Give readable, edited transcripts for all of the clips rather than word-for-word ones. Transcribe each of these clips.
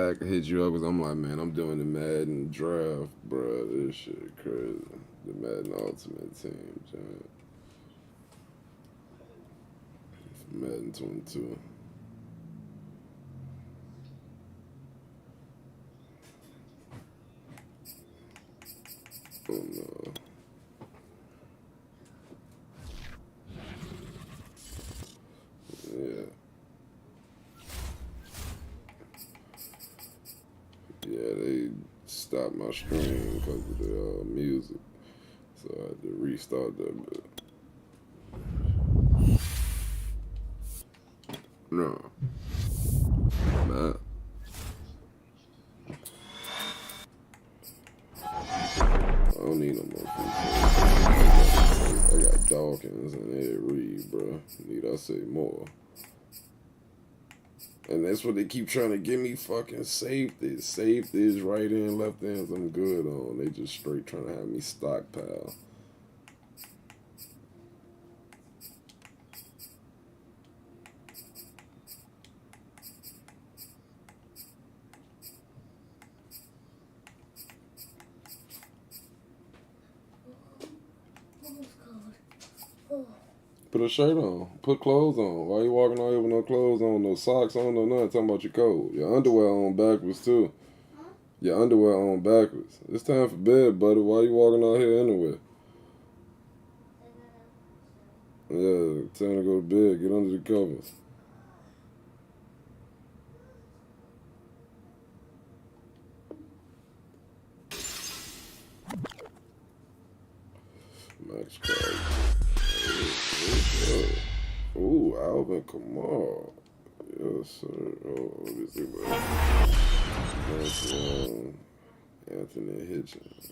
back, hit you up because I'm like, man, I'm doing the Madden draft, bro. This shit crazy. The Madden Ultimate Team, John. Madden 22. Oh no. Yeah. Yeah, they stopped my stream because of the music. So I had to restart that bit. No. Man. I don't need no more people. I got Dawkins and Ed Reed, bro. Need I say more? And that's what they keep trying to give me fucking safeties. Safeties, right in, left ends, I'm good on. They just straight trying to have me stockpile. Put a shirt on. Put clothes on. Why you walking out here with no clothes on, no socks on, no nothing? Talking about your coat. Your underwear on backwards, too. Your underwear on backwards. It's time for bed, buddy. Why you walking out here anyway? Yeah, time to go to bed. Get under the covers. Max Craig. Ooh, Alvin Kamara. Yes, sir. Oh, let me see what. That's Anthony Hitchens.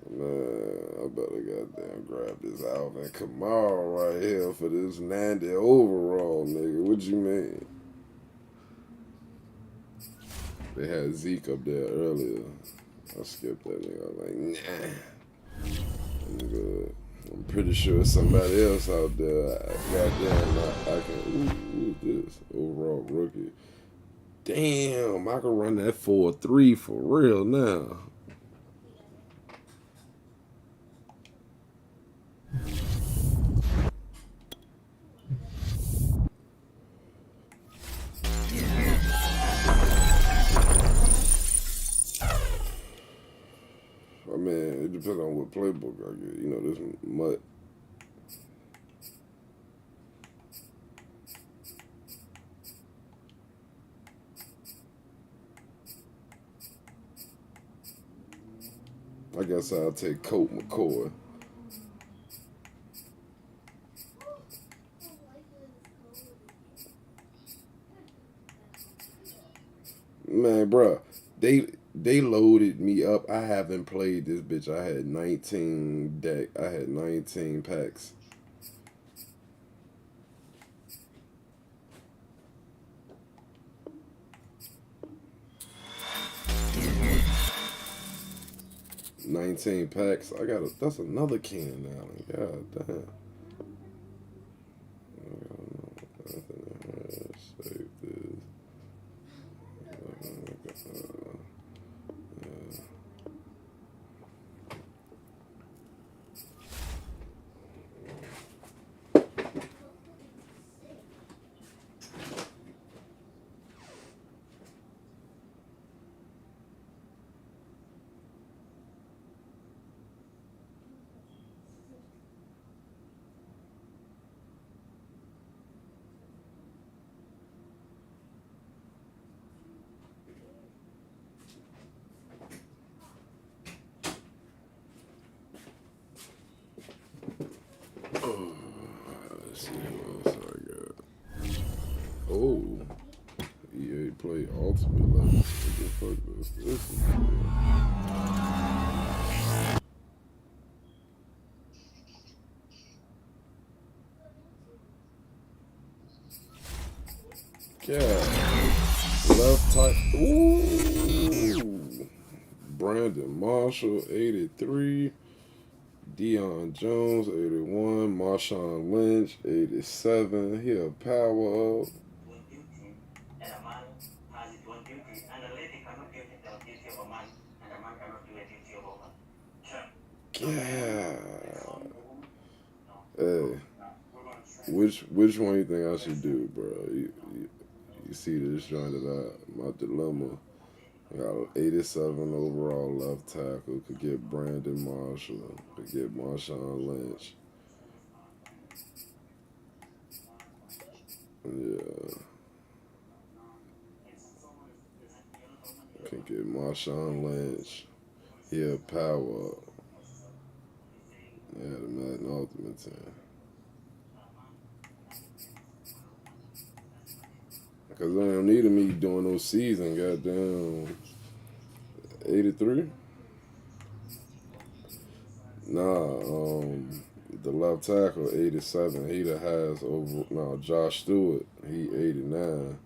Man, I better goddamn grab this Alvin Kamara right here for this 90 overall, nigga. What you mean? They had Zeke up there earlier. I skipped that nigga. I was like, nah. I'm good. I'm pretty sure somebody else out there. Goddamn, I can. Who's this? Overall rookie. Damn, I can run that 4-3 for real now. I mean, it depends on what playbook I get. You know, this mutt. I guess I'll take Colt McCoy. Man, bruh, they loaded me up. I haven't played this bitch. I had 19 deck. I had 19 packs. I got that's another can now. God damn. Save this. Let's see what else I got. Oh, EA Play Ultimate Legends. What the fuck is this? God. Left tight. Ooh. Brandon Marshall, 83. Deion Jones, 81. Marshawn Lynch, 87. He a power up. Yeah. Hey, which one you think I should do, bro? You see this joint that my dilemma. I got an 87 overall left tackle. Could get Brandon Marshall. Could get Marshawn Lynch. Yeah. Could get Marshawn Lynch. He'll power up. Yeah, the Madden Ultimate Team. Because they don't need me doing no season, goddamn. 83? Nah, the left tackle, 87. He the highest over. No, Josh Stewart, he 89.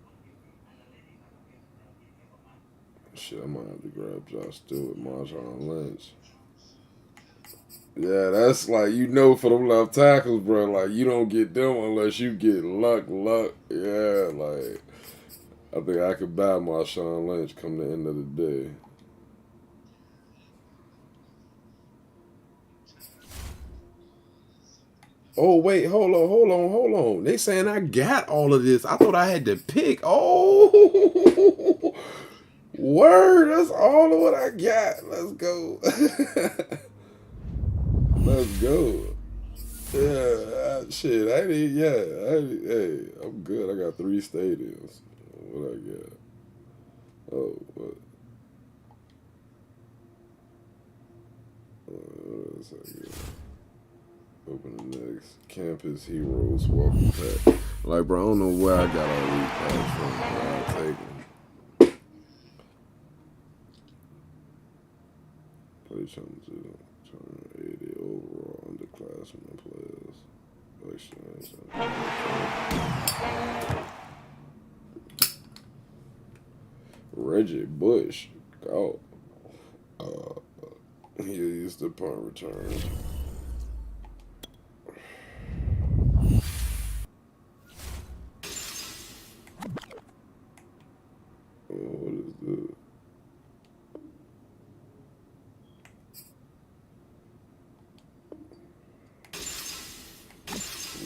Shit, I might have to grab Josh Stewart, Marshawn Lynch. Yeah, that's like, for them left tackles, bro, like, you don't get them unless you get luck. Yeah, like, I think I could buy Marshawn Lynch come the end of the day. Oh, wait, hold on. They saying I got all of this. I thought I had to pick. Oh, word, that's all of what I got. Let's go. Let's go. Yeah, shit. Hey, I'm good. I got 3 stadiums. What I got? Oh, what? What else I got? Open the next. Campus Heroes Welcome Pack. Like, bro, I don't know where I got all these packs from, but I'll take them. Play championship. 80 overall underclassmen players. Exchange. Reggie Bush. Go. He used the punt return. What is this?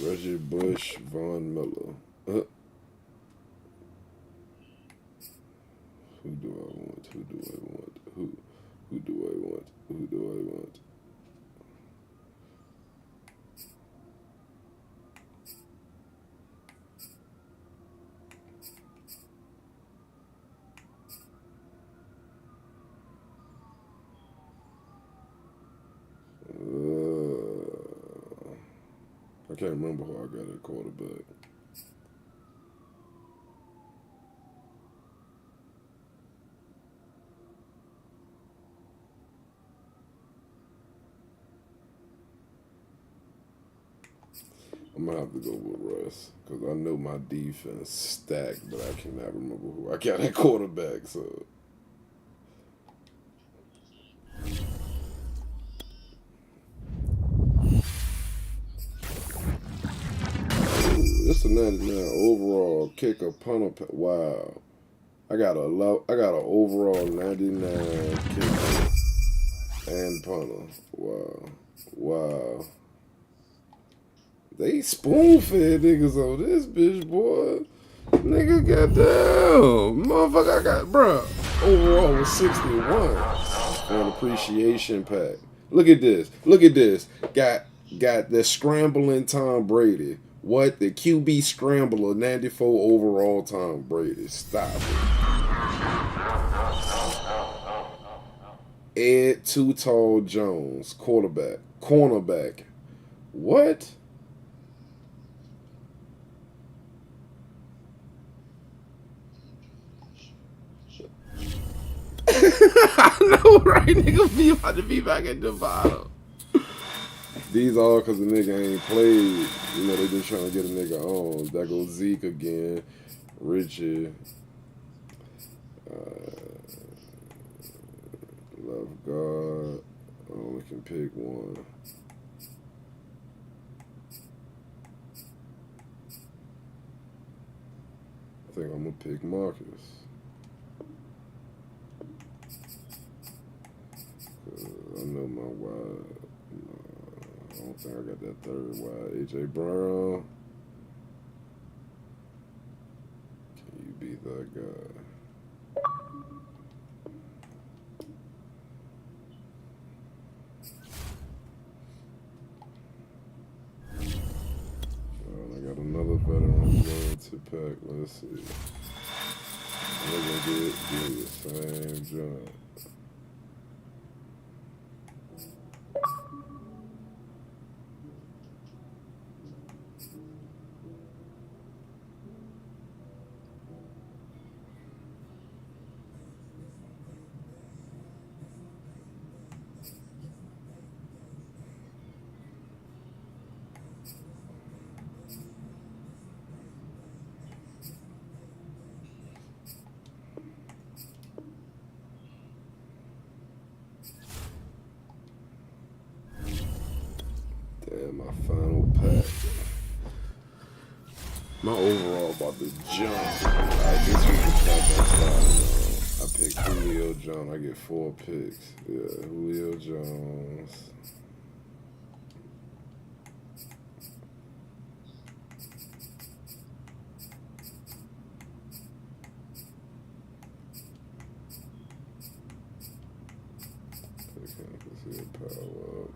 Reggie Bush, Von Miller. Who do I want? Who do I want? Who do I want? Who do I want? I can't remember who I got at quarterback. I'm gonna have to go with Russ because I know my defense stacked, but I cannot remember who I got at quarterback. So it's a 99 overall kicker punter. Wow, I got an overall 99 kicker and punter. Wow. They spoon fed niggas on this bitch, boy. Nigga, goddamn. Motherfucker, I got, bruh. Overall was 61 on appreciation pack. Look at this. Got the scrambling Tom Brady. What? The QB scrambler, 94 overall Tom Brady. Stop it. Ed Too Tall Jones, cornerback. What? I know, right? Nigga be about to be back at the bottom. These all because the nigga ain't played. They just trying to get a nigga on. That goes Zeke again. Richard. Love God. I only can pick one. I think I'm going to pick Marcus. know my wide. I don't think I got that third wide. AJ Brown. Can you be that guy? I got another veteran going to pack. Let's see. We're gonna do the same job. Damn, my final pack. My overall about to jump. This was the pack I started on. I picked Julio Jones. I get 4 picks. Yeah, Julio Jones. Pick him because he'll power up.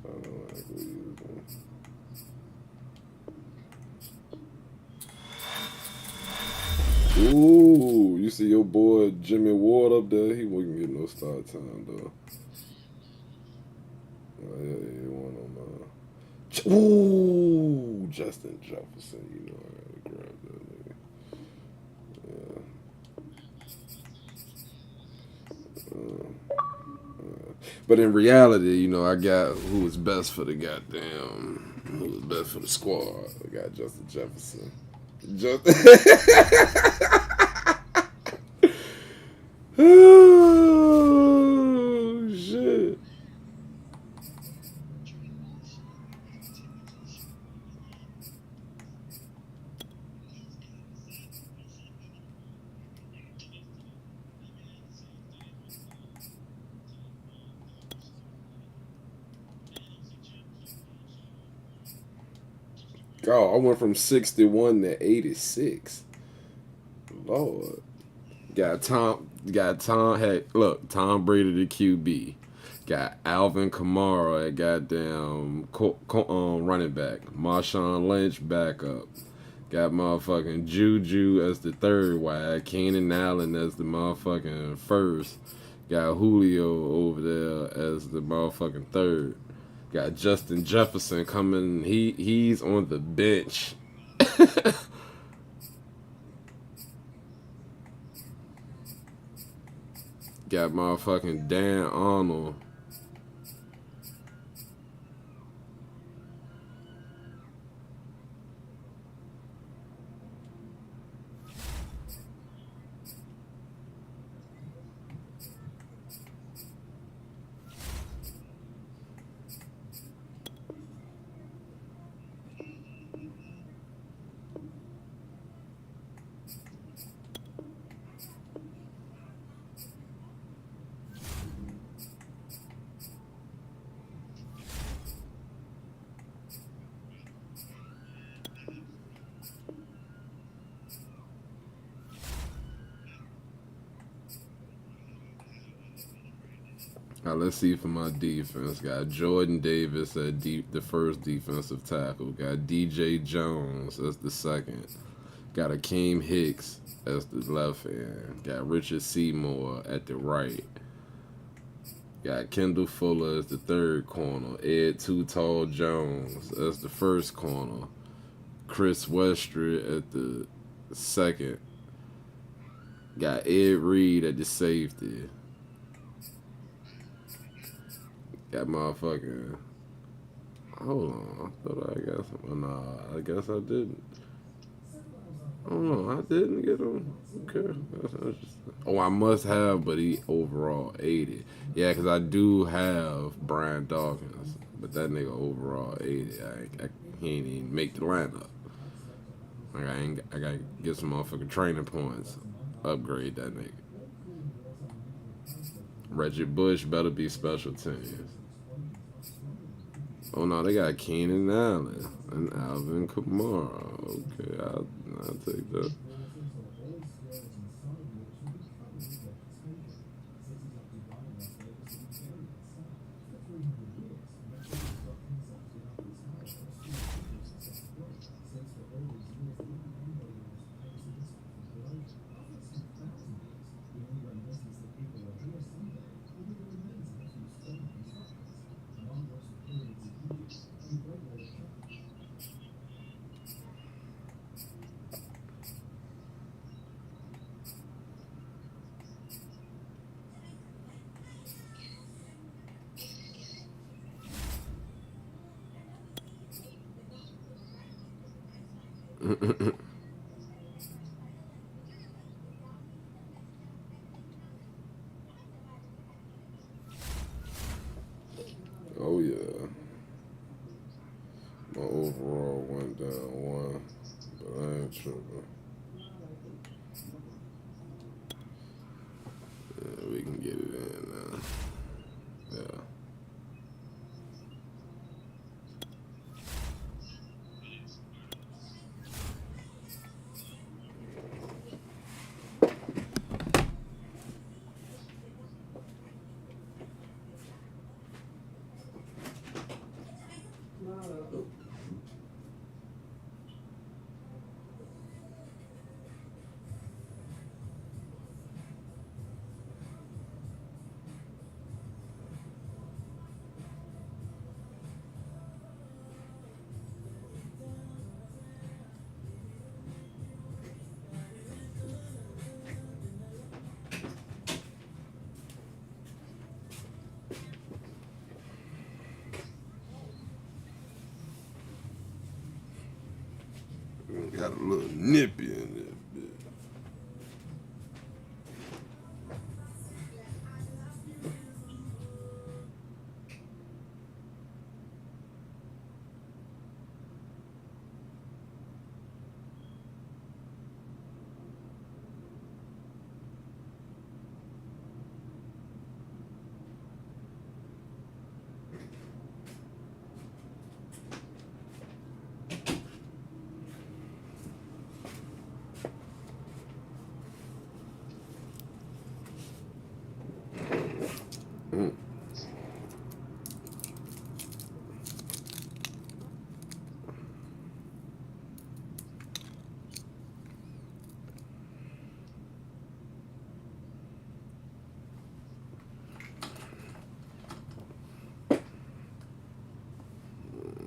I don't like we use him. Ooh, you see your boy Jimmy Ward up there? He wouldn't get no start time though. Oh, yeah, he won on ooh, Justin Jefferson. You know I gotta grab that nigga. But in reality, you know, I got who was best for the who was best for the squad. I got Justin Jefferson. Oh, shit. Oh, I went from 61 to 86. Lord. Got Tom, hey, look, Tom Brady the QB. Got Alvin Kamara at goddamn running back. Marshawn Lynch backup. Got motherfucking Juju as the third wide. Keenan Allen as the motherfucking first. Got Julio over there as the motherfucking third. Got Justin Jefferson coming. He's on the bench. Got motherfucking Dan Arnold. Let's see for my defense. Got Jordan Davis at the first defensive tackle. Got DJ Jones as the second. Got Akeem Hicks as the left end. Got Richard Seymour at the right. Got Kendall Fuller as the third corner. Ed Too Tall Jones as the first corner. Chris Westry at the second. Got Ed Reed at the safety. Got motherfucking. Hold on. I thought I got some. Nah, I guess I didn't. I don't know. I didn't get him. Okay. Oh, I must have, but he overall 80. Yeah, because I do have Brian Dawkins, but that nigga overall 80. He ain't even make the lineup. I gotta get some motherfucking training points. Upgrade that nigga. Reggie Bush better be special teams. Oh no, they got Keenan Allen and Alvin Kamara. Okay, I'll take that. Oh yeah. My overall went down 1, but I ain't tripping. Yeah, we can get it in now. Yeah. Got a little nippy in there.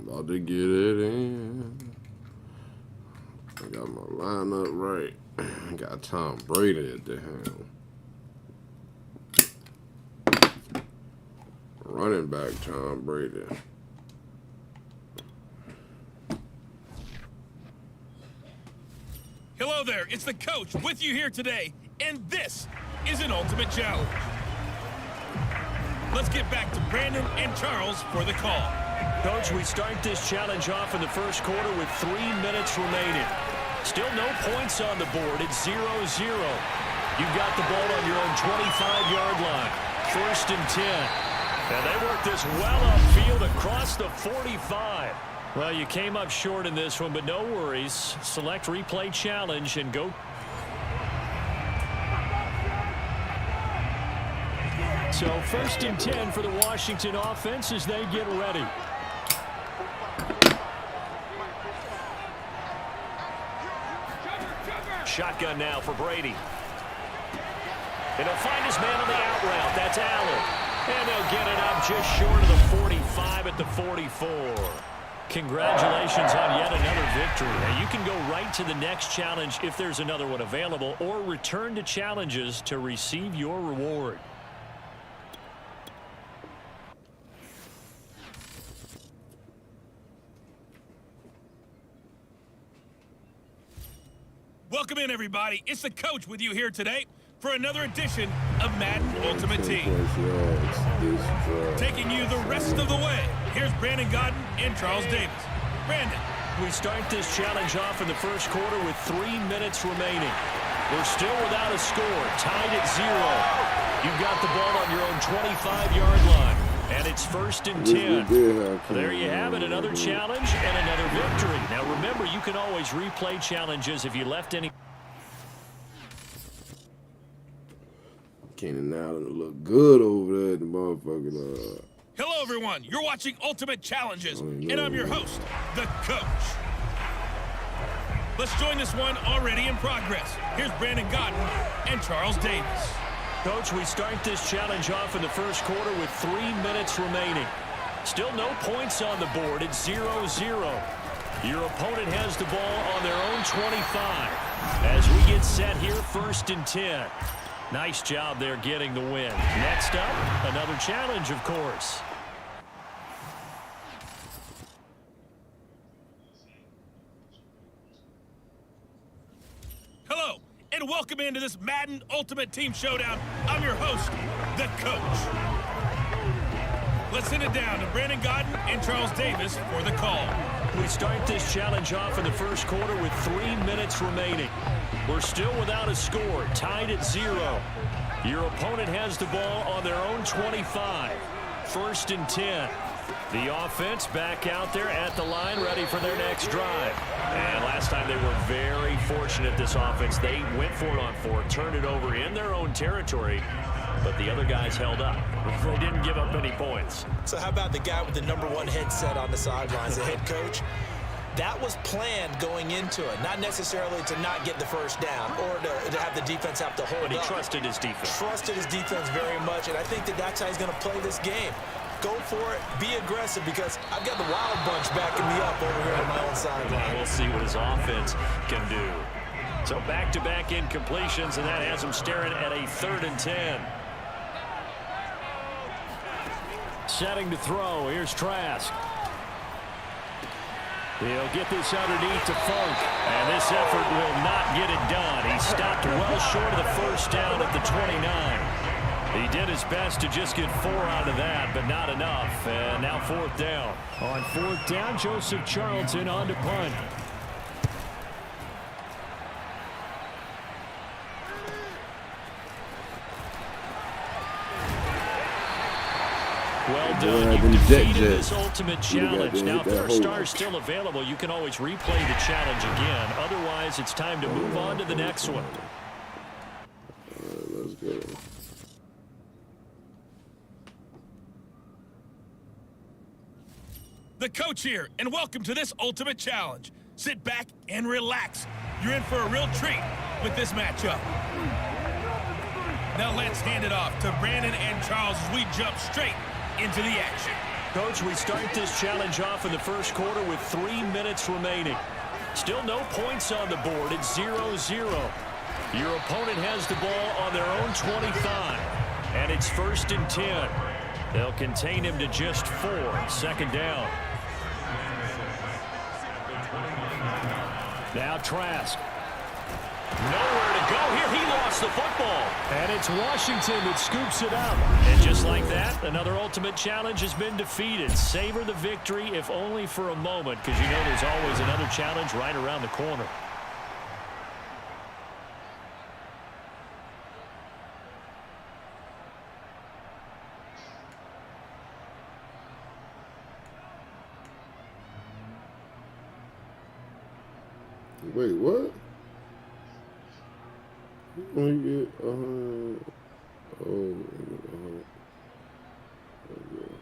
About to get it in. I got my lineup right. I got Tom Brady at the helm. Running back Tom Brady. Hello there, it's the coach with you here today, and this is an ultimate challenge. Let's get back to Brandon and Charles for the call. Coach, we start this challenge off in the first quarter with 3 minutes remaining. Still no points on the board. It's 0-0. You've got the ball on your own 25-yard line. 1st and 10. And they work this well upfield across the 45. Well, you came up short in this one, but no worries. Select replay challenge and go. So 1st and 10 for the Washington offense as they get ready. Shotgun now for Brady. And he'll find his man on the out route. That's Allen. And they'll get it up just short of the 45 at the 44. Congratulations on yet another victory. Now you can go right to the next challenge if there's another one available, or return to challenges to receive your reward. Welcome in, everybody. It's the coach with you here today for another edition of Madden Ultimate Team. Taking you the rest of the way, here's Brandon Godden and Charles Davis. Brandon. We start this challenge off in the first quarter with 3 minutes remaining. We're still without a score, tied at 0. You've got the ball on your own 25-yard line. And it's 1st and 10. There you have it, another challenge and another victory. Now remember, you can always replay challenges if you left any. Keenan Allen look good over there, the motherfucking. Hello, everyone. You're watching Ultimate Challenges, and I'm your host, the Coach. Let's join this one already in progress. Here's Brandon Godden and Charles Davis. Coach, we start this challenge off in the first quarter with 3 minutes remaining. Still no points on the board. It's 0-0. Your opponent has the ball on their own 25. As we get set here, 1st and 10. Nice job there getting the win. Next up, another challenge, of course. Hello, and welcome into this Madden Ultimate Team Showdown. I'm your host, the Coach. Let's send it down to Brandon Godden and Charles Davis for the call. We start this challenge off in the first quarter with 3 minutes remaining. We're still without a score, tied at 0. Your opponent has the ball on their own 25. 1st and 10. The offense back out there at the line, ready for their next drive. And last time they were very fortunate, this offense. They went for it on 4, turned it over in their own territory, but the other guys held up. They didn't give up any points. So how about the guy with the #1 headset on the sidelines, the head coach? That was planned going into it, not necessarily to not get the first down or to have the defense have to hold up. But he trusted his defense. Trusted his defense very much, and I think that that's how he's going to play this game. Go for it, be aggressive, because I've got the wild bunch backing me up over here on my own sideline. We'll see what his offense can do. So back-to-back incompletions, and that has him staring at a 3rd and 10. Setting to throw. Here's Trask. He'll get this underneath to Funk, and this effort will not get it done. He stopped well short of the first down at the 29. He did his best to just get 4 out of that, but not enough. And now 4th down. On 4th down, Joseph Charlton on to punt. Well done. You defeated this ultimate challenge. Now, if there are stars still available, you can always replay the challenge again. Otherwise, it's time to move on to the next one. Let's go. The Coach here, and welcome to this Ultimate Challenge. Sit back and relax. You're in for a real treat with this matchup. Now let's hand it off to Brandon and Charles as we jump straight into the action. Coach, we start this challenge off in the first quarter with 3 minutes remaining. Still no points on the board. It's 0-0. Your opponent has the ball on their own 25. And it's 1st and 10. They'll contain him to just 4. 2nd down. Now Trask. Nowhere to go here. He lost the football. And it's Washington that scoops it up. And just like that, another ultimate challenge has been defeated. Savor the victory, if only for a moment, because you know there's always another challenge right around the corner. Wait, what? You only get 100. Oh, I guess.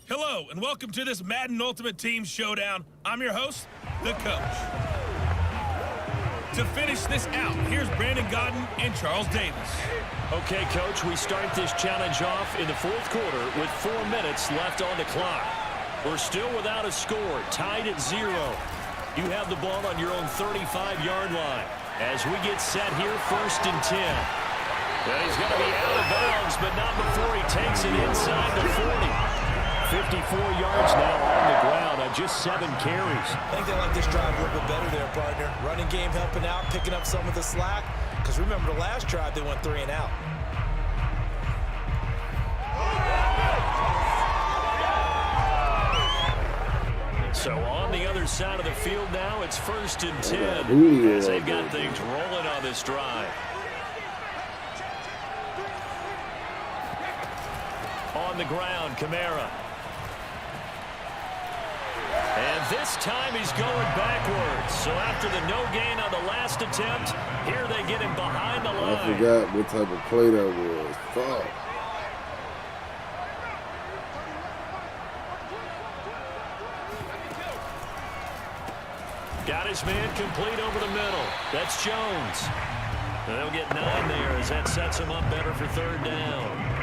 Hello, and welcome to this Madden Ultimate Team Showdown. I'm your host, the Coach. To finish this out, here's Brandon Godden and Charles Davis. Okay, Coach, we start this challenge off in the 4th quarter with 4 minutes left on the clock. We're still without a score, tied at 0. You have the ball on your own 35-yard line. As we get set here, 1st and 10. Well, he's going to be out of bounds, but not before he takes it inside the 40. 54 yards now on the ground on just 7 carries. I think they like this drive a little bit better there, partner. Running game helping out, picking up some of the slack. because remember the last drive they went 3 and out. So on the other side of the field now, it's 1st and 10 as they've got things rolling on this drive. On the ground, Kamara. And this time he's going backwards. So after the no gain on the last attempt, here they get him behind the line. I forgot what type of play that was. Fuck. Got his man complete over the middle. That's Jones. And they'll get 9 there as that sets him up better for 3rd down.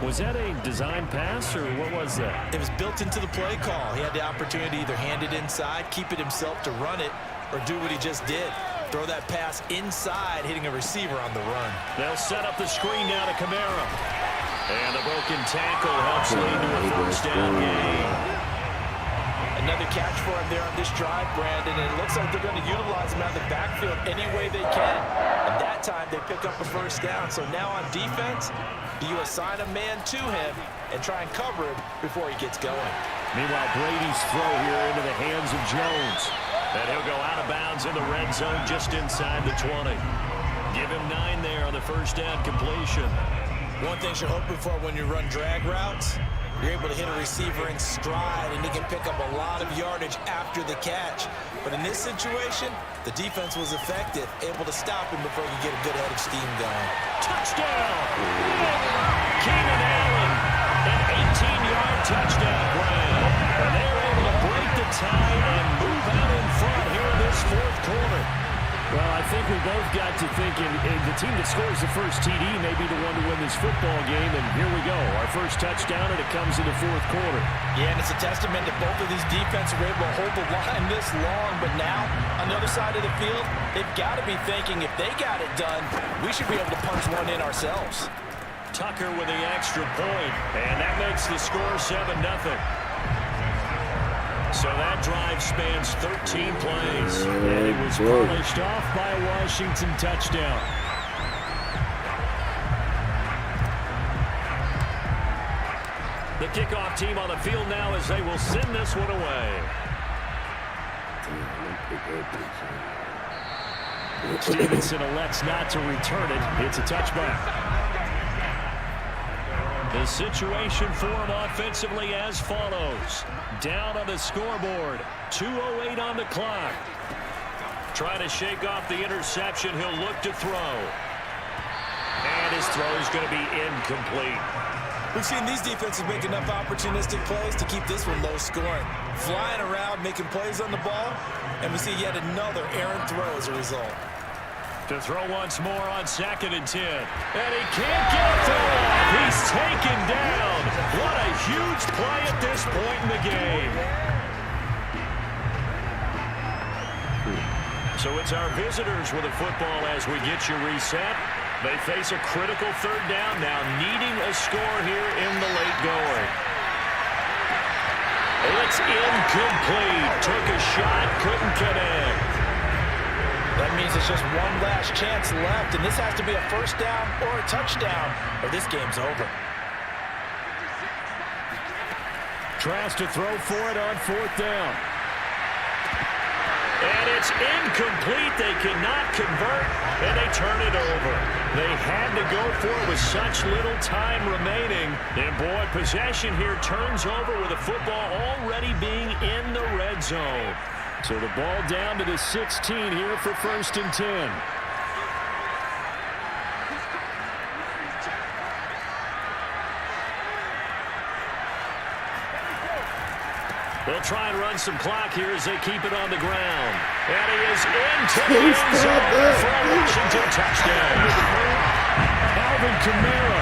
Was that a design pass, or what was that? It was built into the play call. He had the opportunity to either hand it inside, keep it himself to run it, or do what he just did. Throw that pass inside, hitting a receiver on the run. They'll set up the screen now to Kamara. And the broken tackle helps lead to a 1st down gain. Another catch for him there on this drive, Brandon, and it looks like they're going to utilize him out of the backfield any way they can. And that time they pick up a 1st down. So now on defense, do you assign a man to him and try and cover him before he gets going? Meanwhile, Brady's throw here into the hands of Jones. And he'll go out of bounds in the red zone just inside the 20. Give him 9 there on the 1st down completion. One thing you're hoping for when you run drag routes, you're able to hit a receiver in stride, and he can pick up a lot of yardage after the catch. But in this situation, the defense was effective, able to stop him before he could get a good head of steam going. Touchdown! Keenan Allen, an 18-yard touchdown grab. And they're able to break the tie and move out in front here in this 4th quarter. Well, I think we both got to thinking the team that scores the first TD may be the one to win this football game, and here we go. Our first touchdown, and it comes in the 4th quarter. Yeah, and it's a testament that both of these defenses were able to hold the line this long, but now, on the other side of the field, they've got to be thinking if they got it done, we should be able to punch one in ourselves. Tucker with the extra point, and that makes the score 7-0. So that drive spans 13 plays, and it was polished off by a Washington touchdown. The kickoff team on the field now as they will send this one away. Stevenson elects not to return it. It's a touchback. The situation for him offensively as follows. Down on the scoreboard. 2:08 on the clock. Trying to shake off the interception. He'll look to throw. And his throw is going to be incomplete. We've seen these defenses make enough opportunistic plays to keep this one low scoring. Flying around, making plays on the ball, and we see yet another errant throw as a result. To throw once more on 2nd and 10. And he can't get a throw off. He's taken down. What a huge play at this point in the game. So it's our visitors with the football as we get you reset. They face a critical 3rd down now, needing a score here in the late going. It's incomplete. Took a shot, couldn't connect. That means it's just one last chance left, and this has to be a 1st down or a touchdown, or this game's over. Tries to throw for it on 4th down. And it's incomplete. They cannot convert, and they turn it over. They had to go for it with such little time remaining. And, boy, possession here turns over with the football already being in the red zone. So the ball down to the 16 here for 1st and 10. They'll try and run some clock here as they keep it on the ground. And he is into the end zone for a Washington touchdown. Alvin Kamara,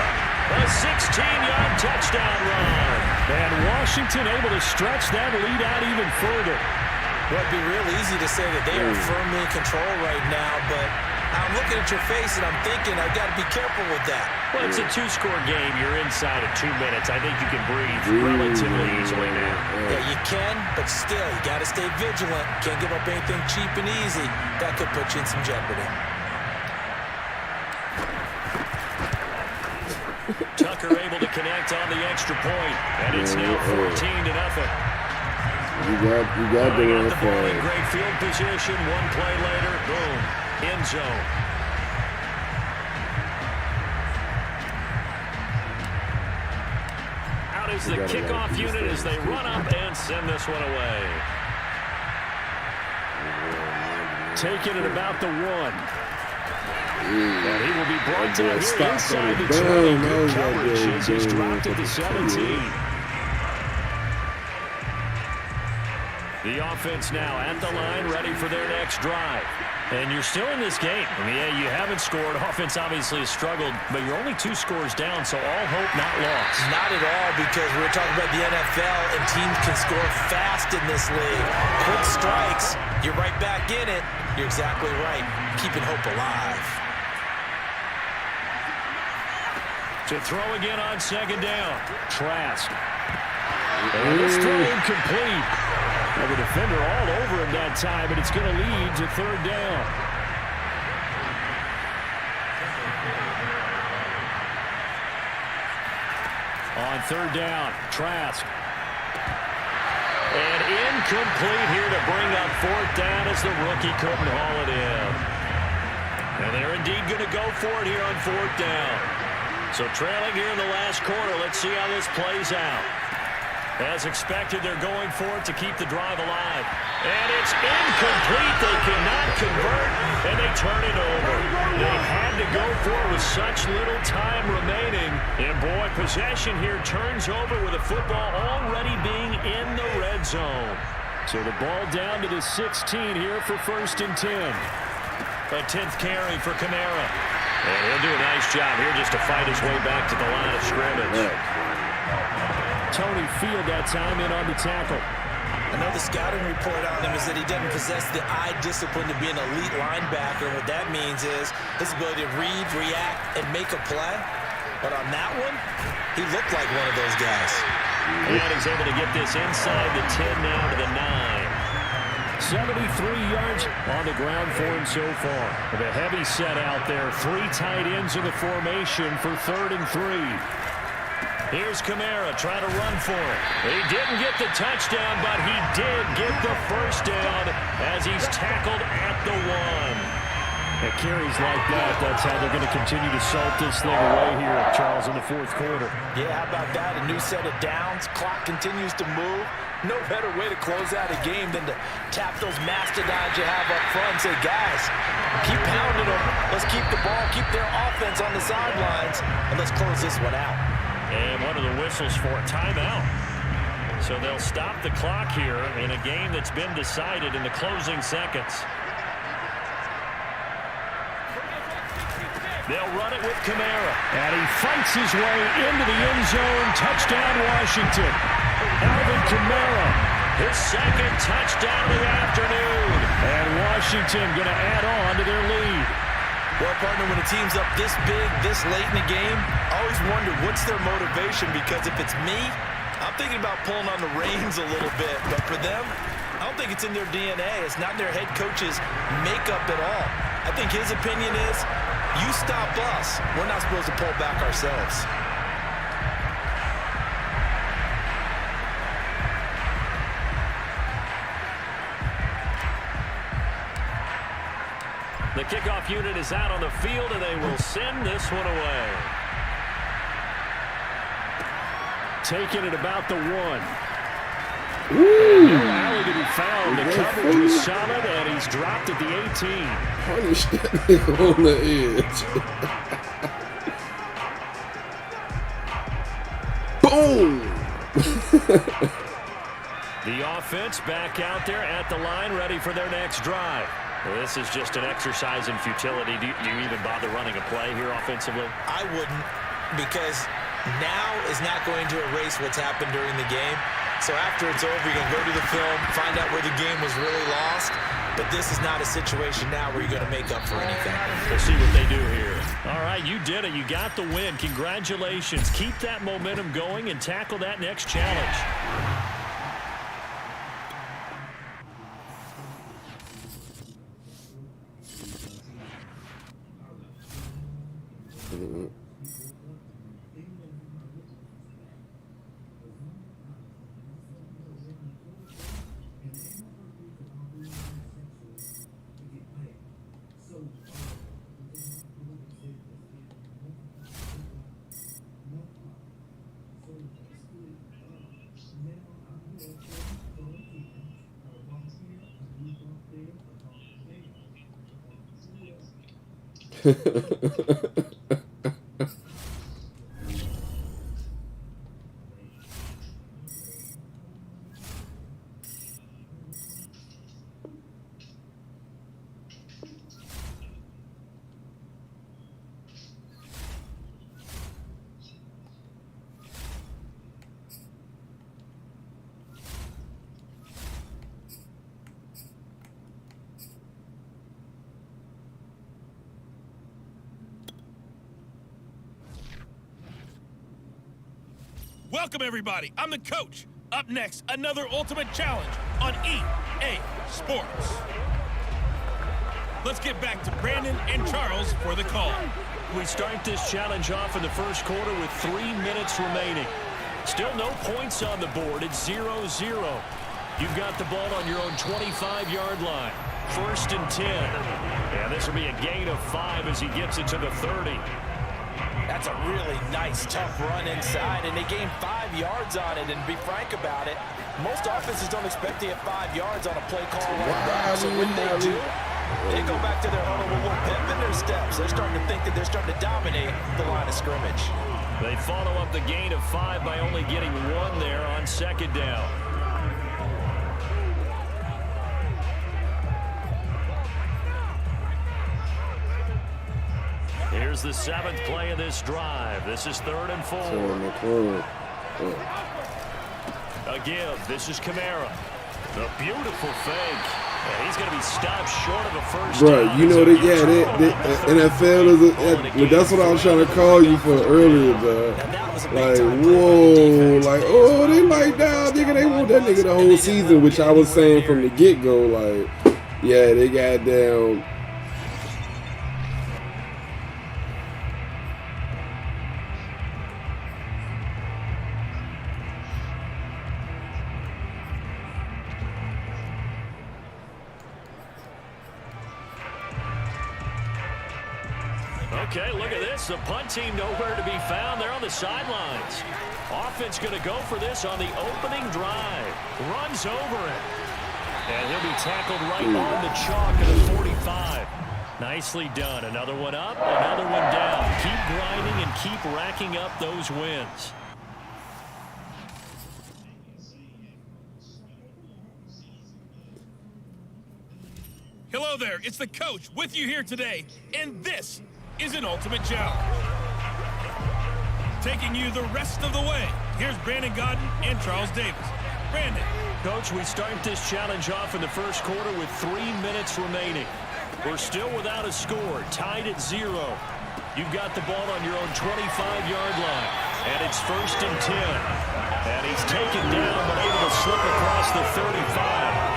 a 16-yard touchdown run. And Washington able to stretch that lead out even further. Well, it'd be real easy to say that they are firmly in control right now, but I'm looking at your face and I'm thinking I've got to be careful with that. Well, it's a 2-score game. You're inside of 2 minutes. I think you can breathe relatively easily now. Yeah, you can, but still, you got to stay vigilant. Can't give up anything cheap and easy. That could put you in some jeopardy. unable to connect on the extra point, and it's now 14-0. You got They the got the ball in one great field position. One play later, boom, end zone. Out is the kickoff unit as they run up and send this one away. Taking it about the 1. And he will be brought down here inside the 20. Good coverage as he's dropped at the 17. The offense now at the line, ready for their next drive. And you're still in this game. I mean, yeah, you haven't scored. Offense obviously has struggled, but you're only 2 scores down, so all hope not lost. Not at all, because we're talking about the NFL, and teams can score fast in this league. Quick strikes, you're right back in it. You're exactly right. Keeping hope alive. To throw again on second down. Trask. And it's throw incomplete. Well, the defender all over him that time, and it's going to lead to third down. On third down, Trask. And incomplete here to bring up fourth down as the rookie couldn't haul it in. And they're indeed going to go for it here on fourth down. So trailing here in the last quarter, let's see how this plays out. As expected, they're going for it to keep the drive alive. And it's incomplete. They cannot convert, and they turn it over. They had to go for it with such little time remaining. And, boy, possession here turns over with the football already being in the red zone. So the ball down to the 16 here for 1st and 10. A 10th carry for Kamara. And he'll do a nice job here just to fight his way back to the line of scrimmage. Tony Field that time in on the tackle. I know the scouting report on him is that he doesn't possess the eye discipline to be an elite linebacker. What that means is his ability to read, react, and make a play. But on that one, he looked like one of those guys. And he's able to get this inside the 10 now to the 9. 73 yards on the ground for him so far. With a heavy set out there. 3 tight ends in the formation for 3rd and 3. Here's Kamara trying to run for it. He didn't get the touchdown, but he did get the first down as he's tackled at the 1. At carries like that, that's how they're going to continue to salt this thing away here, Charles, in the 4th quarter. Yeah, how about that? A new set of downs. Clock continues to move. No better way to close out a game than to tap those mastodons you have up front and say, guys, keep pounding them. Let's keep the ball, keep their offense on the sidelines, and let's close this one out. And one of the whistles for a timeout. So they'll stop the clock here in a game that's been decided in the closing seconds. They'll run it with Kamara. And he fights his way into the end zone. Touchdown, Washington. Alvin Kamara, his 2nd touchdown of the afternoon. And Washington going to add on to their lead. Well, partner, when a team's up this big, this late in the game, I always wonder what's their motivation, because if it's me, I'm thinking about pulling on the reins a little bit. But for them, I don't think it's in their DNA. It's not in their head coach's makeup at all. I think his opinion is, you stop us, we're not supposed to pull back ourselves. The kickoff unit is out on the field, and they will send this one away. Taking it about the 1. And no alley to be found. The coverage was solid, and he's dropped at the 18. Punish that nigga on the edge. Boom! The offense back out there at the line, ready for their next drive. Well, this is just an exercise in futility. Do you even bother running a play here offensively? I wouldn't, because now is not going to erase what's happened during the game. So after it's over, you're going to go to the film, find out where the game was really lost. But this is not a situation now where you're going to make up for anything. We'll see what they do here. All right, you did it. You got the win. Congratulations. Keep that momentum going and tackle that next challenge. Welcome, everybody. I'm the coach. Up next, another Ultimate Challenge on EA Sports. Let's get back to Brandon and Charles for the call. We start this challenge off in the first quarter with 3 minutes remaining. Still no points on the board. It's 0-0. You've got the ball on your own 25-yard line. 1st and 10. And this will be a gain of 5 as he gets it to the 30. That's a really nice, tough run inside, and they gained 5 yards on it. And to be frank about it, most offenses don't expect to get 5 yards on a play call like that. So when they do, they go back to their huddle with a little pep in their steps. They're starting to think that they're starting to dominate the line of scrimmage. They follow up the gain of 5 by only getting 1 there on 2nd down. Here's the 7th play of this drive. This is 3rd and 4. A give. This is Kamara. The beautiful fake. And he's going to be stopped short of a first down. Right, you know that, NFL is that's what I was trying to call you for earlier, bro. Like, whoa, like, oh, they like, nah, nigga, they want that nigga the whole season, which I was saying from the get-go, like, yeah, they got down. Okay, look at this. The punt team nowhere to be found. They're on the sidelines. Offense going to go for this on the opening drive. Runs over it. And he'll be tackled right on the chalk at the 45. Nicely done. Another one up, another one down. Keep grinding and keep racking up those wins. Hello there, it's the coach with you here today, and this is an Ultimate Challenge. Taking you the rest of the way, here's Brandon Godden and Charles Davis. Brandon. Coach, we start this challenge off in the first quarter with 3 minutes remaining. We're still without a score, tied at 0. You've got the ball on your own 25-yard line, and it's 1st and 10. And he's taken down, but able to slip across the 35.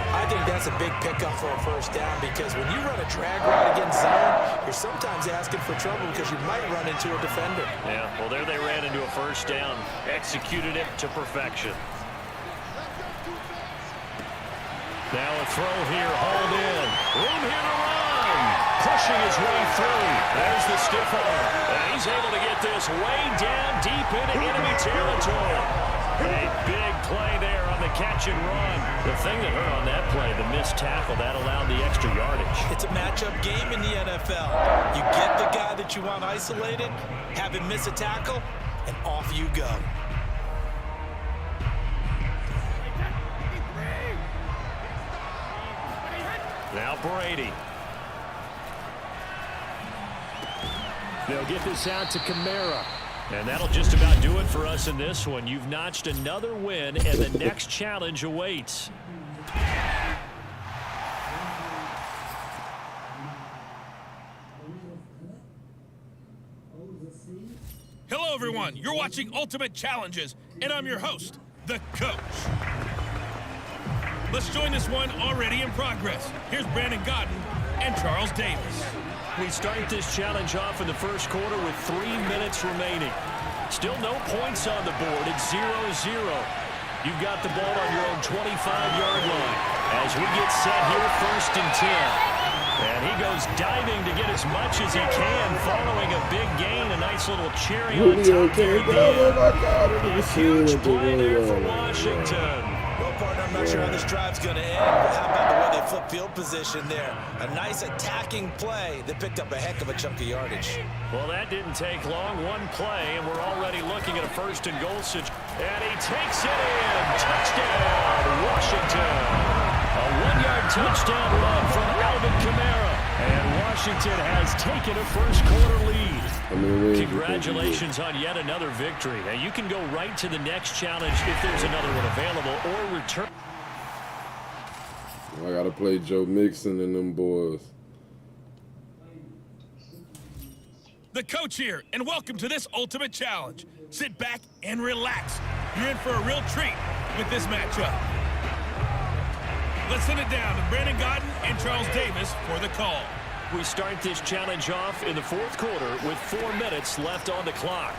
I think that's a big pickup for a first down, because when you run a drag route against zone, you're sometimes asking for trouble because you might run into a defender. Yeah, well, there they ran into a first down. Executed it to perfection. Now a throw here, hauled in. Room here to run. Pushing his way through. There's the stiff arm. And he's able to get this way down deep into enemy territory. A big play there on the catch and run. The thing that hurt on that play, the missed tackle, that allowed the extra yardage. It's a matchup game in the NFL. You get the guy that you want isolated, have him miss a tackle, and off you go. Now Brady. They'll get this out to Kamara. And that'll just about do it for us in this one. You've notched another win, and the next challenge awaits. Hello, everyone. You're watching Ultimate Challenges, and I'm your host, the coach. Let's join this one already in progress. Here's Brandon Godden and Charles Davis. We start this challenge off in the first quarter with 3 minutes remaining. Still no points on the board. It's 0-0. You've got the ball on your own 25-yard line. As we get set here, 1st and 10. And he goes diving to get as much as he can, following a big gain. A nice little cherry on top there at the end. A huge play there for Washington. Well, partner, I'm not sure how this drive's going to end, but how about the way they flip field position there? A nice attacking play that picked up a heck of a chunk of yardage. Well, that didn't take long. One play, and we're already looking at a first-and-goal situation. And he takes it in. Touchdown, Washington. A one-yard touchdown run from Alvin Kamara. And Washington has taken a first-quarter lead. Congratulations on yet another victory. Now, you can go right to the next challenge if there's another one available, or return. I got to play Joe Mixon and them boys. The coach here, and welcome to this ultimate challenge. Sit back and relax. You're in for a real treat with this matchup. Let's send it down to Brandon Godden and Charles Davis for the call. We start this challenge off in the fourth quarter with 4 minutes left on the clock.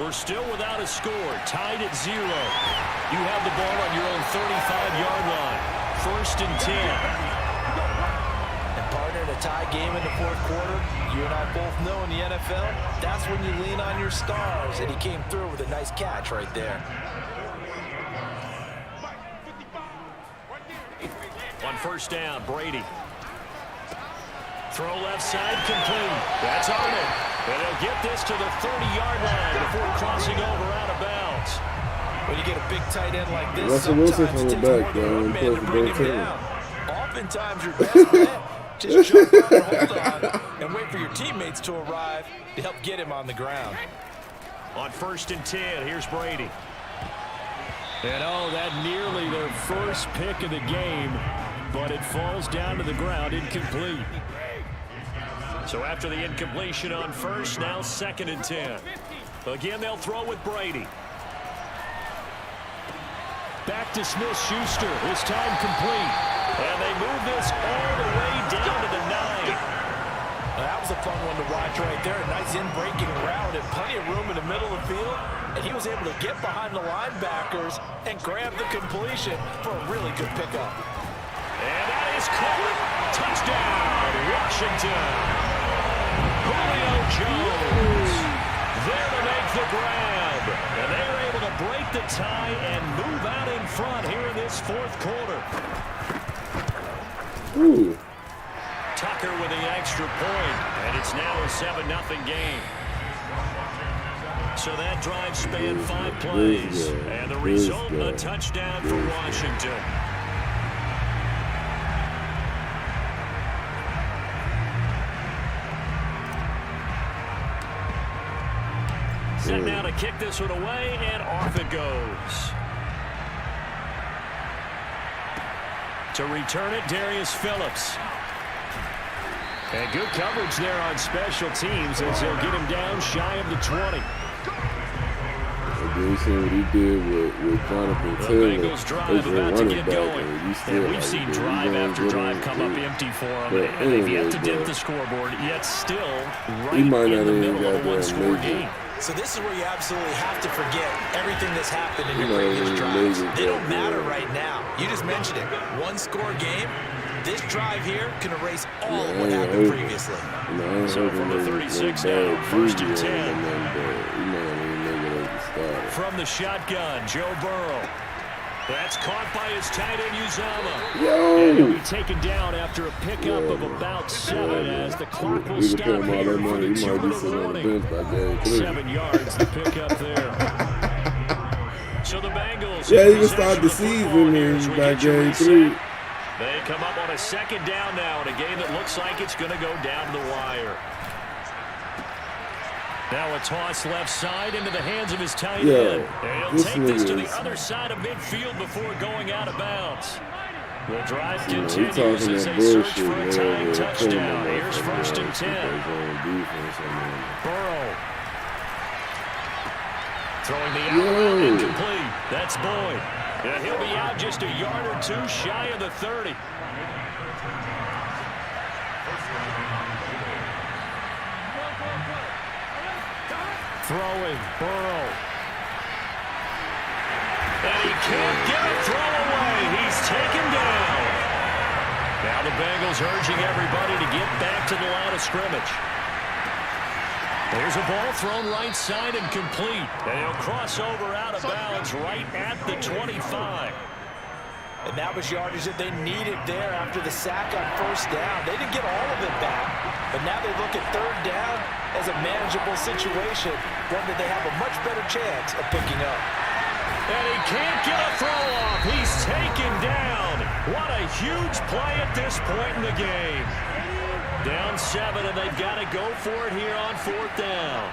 We're still without a score, tied at 0. You have the ball on your own 35-yard line. 1st and 10. And partner, in a tie game in the fourth quarter, you and I both know in the NFL, that's when you lean on your stars, and he came through with a nice catch right there. On 1st down, Brady. Throw left side, complete. That's Arnold. And he'll get this to the 30-yard line before crossing over out of bounds. When you get a big tight end like this, Russell Wilson sometimes it coming takes back, more than one man. man to bring him Team. down. Oftentimes, your best bet, just jump out and hold on and wait for your teammates to arrive to help get him on the ground. On 1st and 10, here's Brady. And oh, that nearly their first pick of the game, but it falls down to the ground, incomplete. So after the incompletion on 1st, now 2nd and 10. Again, they'll throw with Brady. Back to Smith-Schuster, this time complete. And they move this all the way down to the 9. That was a fun one to watch right there. A nice in-breaking route and plenty of room in the middle of the field. And he was able to get behind the linebackers and grab the completion for a really good pickup. And that is caught. Touchdown, Washington. Julio Jones there to make the grab. And they're able to break the tie and move out in front here in this fourth quarter. Ooh. Tucker with the extra point, and it's now a 7-0 game. So that drive spanned 5 plays, and the result, a touchdown for Washington. Set now to kick this one away, and off it goes. To return it, Darius Phillips. And good coverage there on special teams as they'll get him down shy of the 20. You seen what he did with Jonathan Taylor. The Bengals drive about to get going. And we've seen drive after drive come up empty for them. And they've yet to dip the scoreboard, yet still right in the middle of a one-score game. So this is where you absolutely have to forget everything that's happened in your previous drives. They don't matter right now. You just mentioned it. One-score game. This drive here can erase all of what happened previously. So from the 36 now, 1st and 10. From the shotgun, Joe Burrow. That's caught by his tight end, Uzomah. And he'll be taken down after a pickup of about 7 as the clock will stop here for the 2-minute warning. 7 yards the pickup there. So the Bengals. Yeah, you can start the season in by game 3. They come up on a 2nd down now in a game that looks like it's going to go down the wire. Now a toss left side into the hands of his tight end. And he'll take this to the other side of midfield before going out of bounds. The drive continues as they search for a tying touchdown. Here's 1st and 10. Burrow. Throwing the out incomplete. That's Boyd. And he'll be out just a yard or 2 shy of the 30. Throwing, Burrow. And he can't get a throw away. He's taken down. Now the Bengals urging everybody to get back to the line of scrimmage. There's a ball thrown right side and complete. And he'll cross over out of bounds right at the 25. And that was yardage that they needed there after the sack on first down. They didn't get all of it back, but now they look at third down as a manageable situation, one that they have a much better chance of picking up. And he can't get a throw off. He's taken down. What a huge play at this point in the game. Down 7, and they've got to go for it here on fourth down.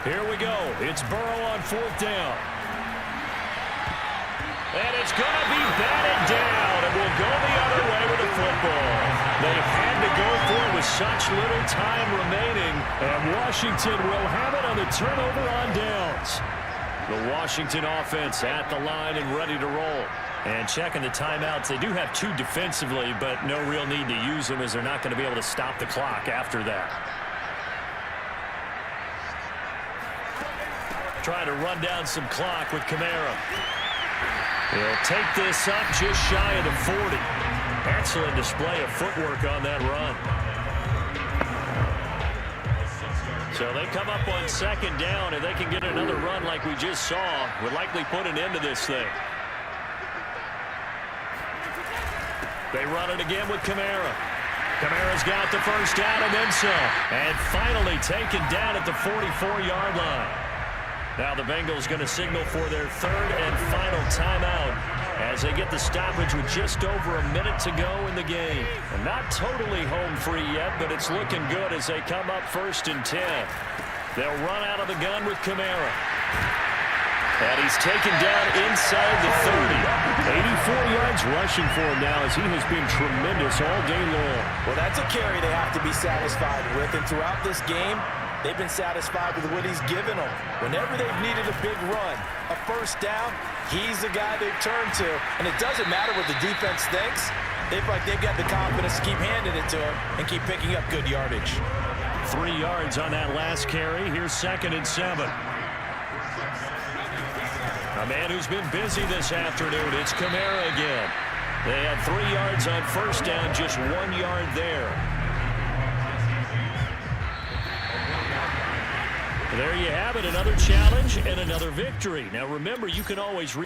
Here we go. It's Burrow on fourth down. And it's going to be batted down, and we'll go the other way with the football. They had to go for it with such little time remaining, and Washington will have it on the turnover on downs. The Washington offense at the line and ready to roll. And checking the timeouts, they do have 2 defensively, but no real need to use them as they're not going to be able to stop the clock after that. Trying to run down some clock with Kamara. He'll take this up just shy of the 40. Excellent display of footwork on that run. So they come up on second down, and they can get another run like we just saw. Would likely put an end to this thing. They run it again with Kamara. Kamara's got the first down and then some. And finally taken down at the 44-yard line. Now the Bengals going to signal for their third and final timeout as they get the stoppage with just over a minute to go in the game. And not totally home free yet, but it's looking good as they come up 1st and 10. They'll run out of the gun with Kamara. And he's taken down inside the 30. 84 yards rushing for him now as he has been tremendous all day long. Well, that's a carry they have to be satisfied with. And throughout this game, they've been satisfied with what he's given them. Whenever they've needed a big run, a first down, he's the guy they've turned to. And it doesn't matter what the defense thinks. They've got the confidence to keep handing it to him and keep picking up good yardage. 3 yards on that last carry. Here's 2nd and 7. A man who's been busy this afternoon, it's Kamara again. They had 3 yards on first down, just 1 yard there. There you have it, another challenge and another victory. Now remember, you can always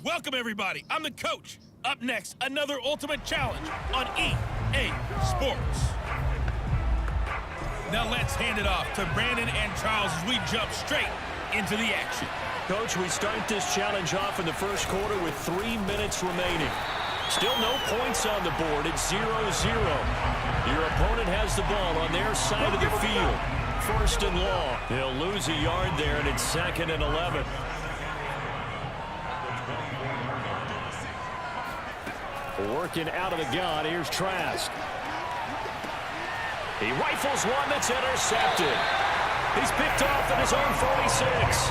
Welcome, everybody. I'm the coach. Up next, another Ultimate Challenge on EA Sports. Now let's hand it off to Brandon and Charles as we jump straight into the action. Coach, we start this challenge off in the first quarter with 3 minutes remaining. Still no points on the board. It's 0-0. Your opponent has the ball on their side of the field. First and long. They'll lose a yard there, and it's 2nd and 11. Working out of the gun. Here's Trask. He rifles one that's intercepted. He's picked off at his own 46.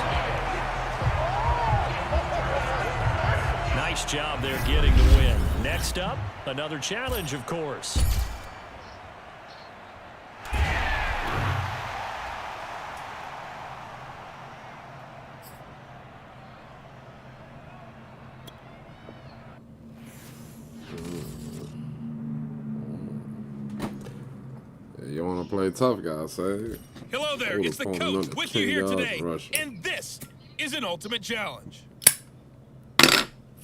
Nice job there getting the win. Next up, another challenge, of course. You want to play tough guy, say? Hello there, Hold it's the opponent coach up to with 10 you here yards today, rushing. and this is an Ultimate Challenge.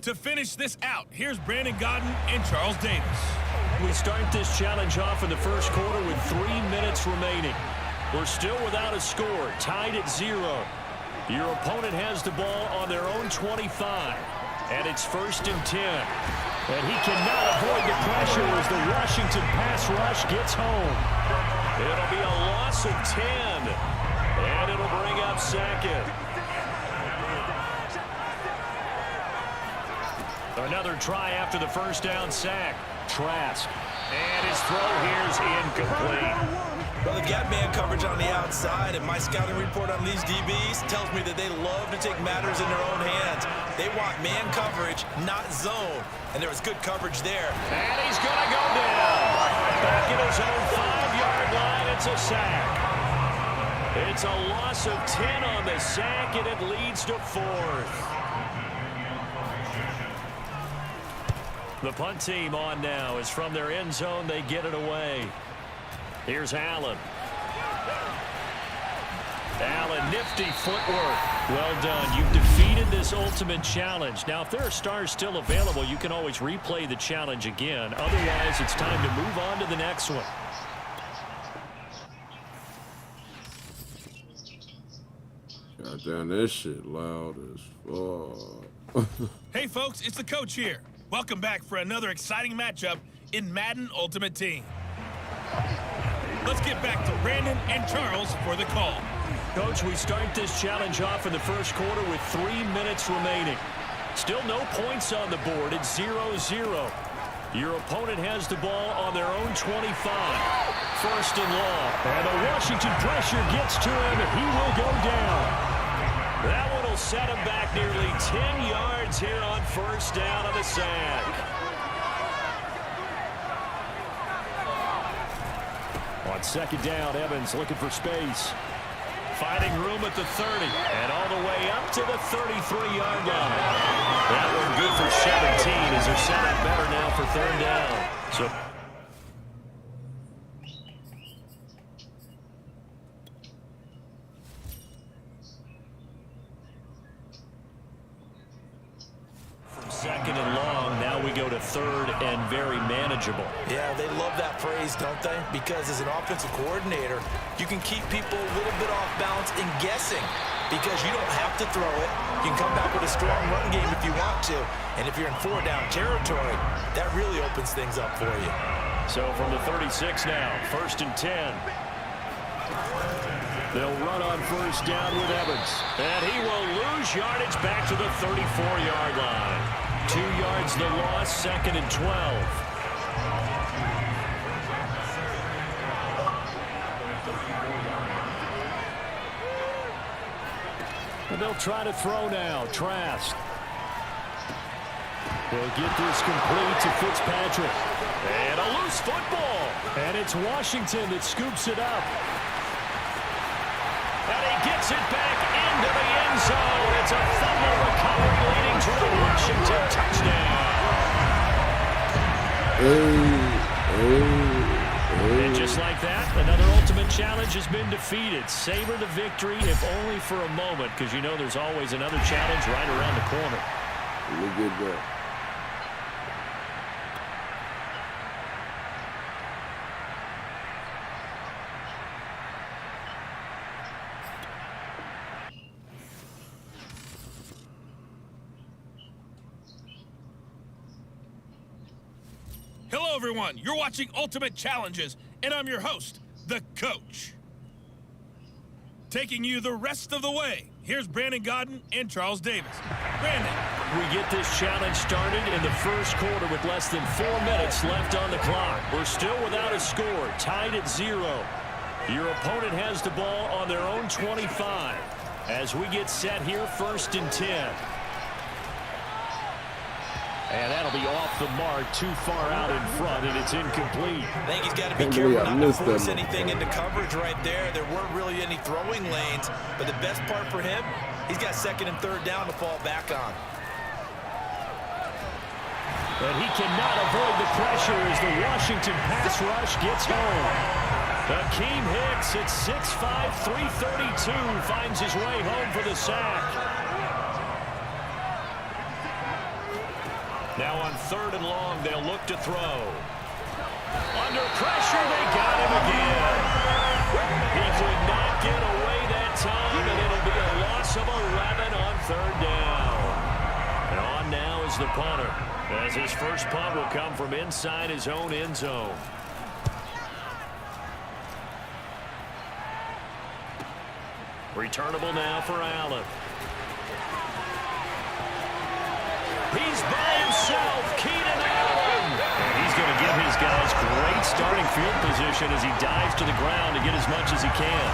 To finish this out, here's Brandon Godden and Charles Davis. We start this challenge off in the first quarter with 3 minutes remaining. We're still without a score, tied at 0. Your opponent has the ball on their own 25, and it's 1st and 10. And he cannot avoid the pressure as the Washington pass rush gets home. It'll be a loss of 10, and it'll bring up 2nd. Another try after the first down sack. Trask. And his throw here's incomplete. Well, they've got man coverage on the outside, and my scouting report on these DBs tells me that they love to take matters in their own hands. They want man coverage, not zone. And there was good coverage there. And he's going to go down. Back at his own 5-yard line, it's a sack. It's a loss of 10 on the sack, and it leads to 4th. The punt team on now is from their end zone. They get it away. Here's Allen. Allen, nifty footwork. Well done. You've defeated this ultimate challenge. Now, if there are stars still available, you can always replay the challenge again. Otherwise, it's time to move on to the next one. God damn, this shit loud as fuck. Hey folks, it's the coach here. Welcome back for another exciting matchup in Madden Ultimate Team. Let's get back to Brandon and Charles for the call. Coach, we start this challenge off in the first quarter with 3 minutes remaining. Still no points on the board. It's 0-0. Your opponent has the ball on their own 25. First and long. And the Washington pressure gets to him, and he will go down. That one will set him back nearly 10 yards here on first down on the sack. On second down, Evans looking for space. Finding room at the 30, and all the way up to the 33-yard line. That one good for 17 as they're set up better now for 3rd down. So from 2nd and long, now we go to 3rd and very manageable. Yeah, they love that phrase, don't they? Because as an offensive coordinator, you can keep people a little bit off balance and guessing because you don't have to throw it. You can come back with a strong run game if you want to. And if you're in 4-down territory, that really opens things up for you. So from the 36 now, 1st and 10. They'll run on first down with Evans. And he will lose yardage back to the 34-yard line. 2 yards the loss, 2nd and 12. And they'll try to throw now. Trask. They'll get this complete to Fitzpatrick. And a loose football. And it's Washington that scoops it up. And he gets it back into the end zone. It's a fumble recovery leading to a Washington touchdown. And just like that, another ultimate challenge has been defeated. Savor the victory, if only for a moment, because you know there's always another challenge right around the corner. Let me get that. Hello, everyone. You're watching Ultimate Challenges, and I'm your host, the Coach. Taking you the rest of the way, here's Brandon Godden and Charles Davis. Brandon. We get this challenge started in the first quarter with less than 4 minutes left on the clock. We're still without a score, tied at 0. Your opponent has the ball on their own 25. As we get set here, 1st and 10. And that'll be off the mark, too far out in front, and it's incomplete. I think he's got to be careful not to force anything into coverage right there. There weren't really any throwing lanes, but the best part for him, he's got 2nd and 3rd down to fall back on. And he cannot avoid the pressure as the Washington pass rush gets home. Akeem Hicks at 6'5", 332 finds his way home for the sack. Now on 3rd and long, they'll look to throw. Under pressure, they got him again. He could not get away that time, and it'll be a loss of 11 on 3rd down. And on now is the punter, as his first punt will come from inside his own end zone. Returnable now for Allen. He's by himself, Keenan Allen. And he's going to give his guys great starting field position as he dives to the ground to get as much as he can.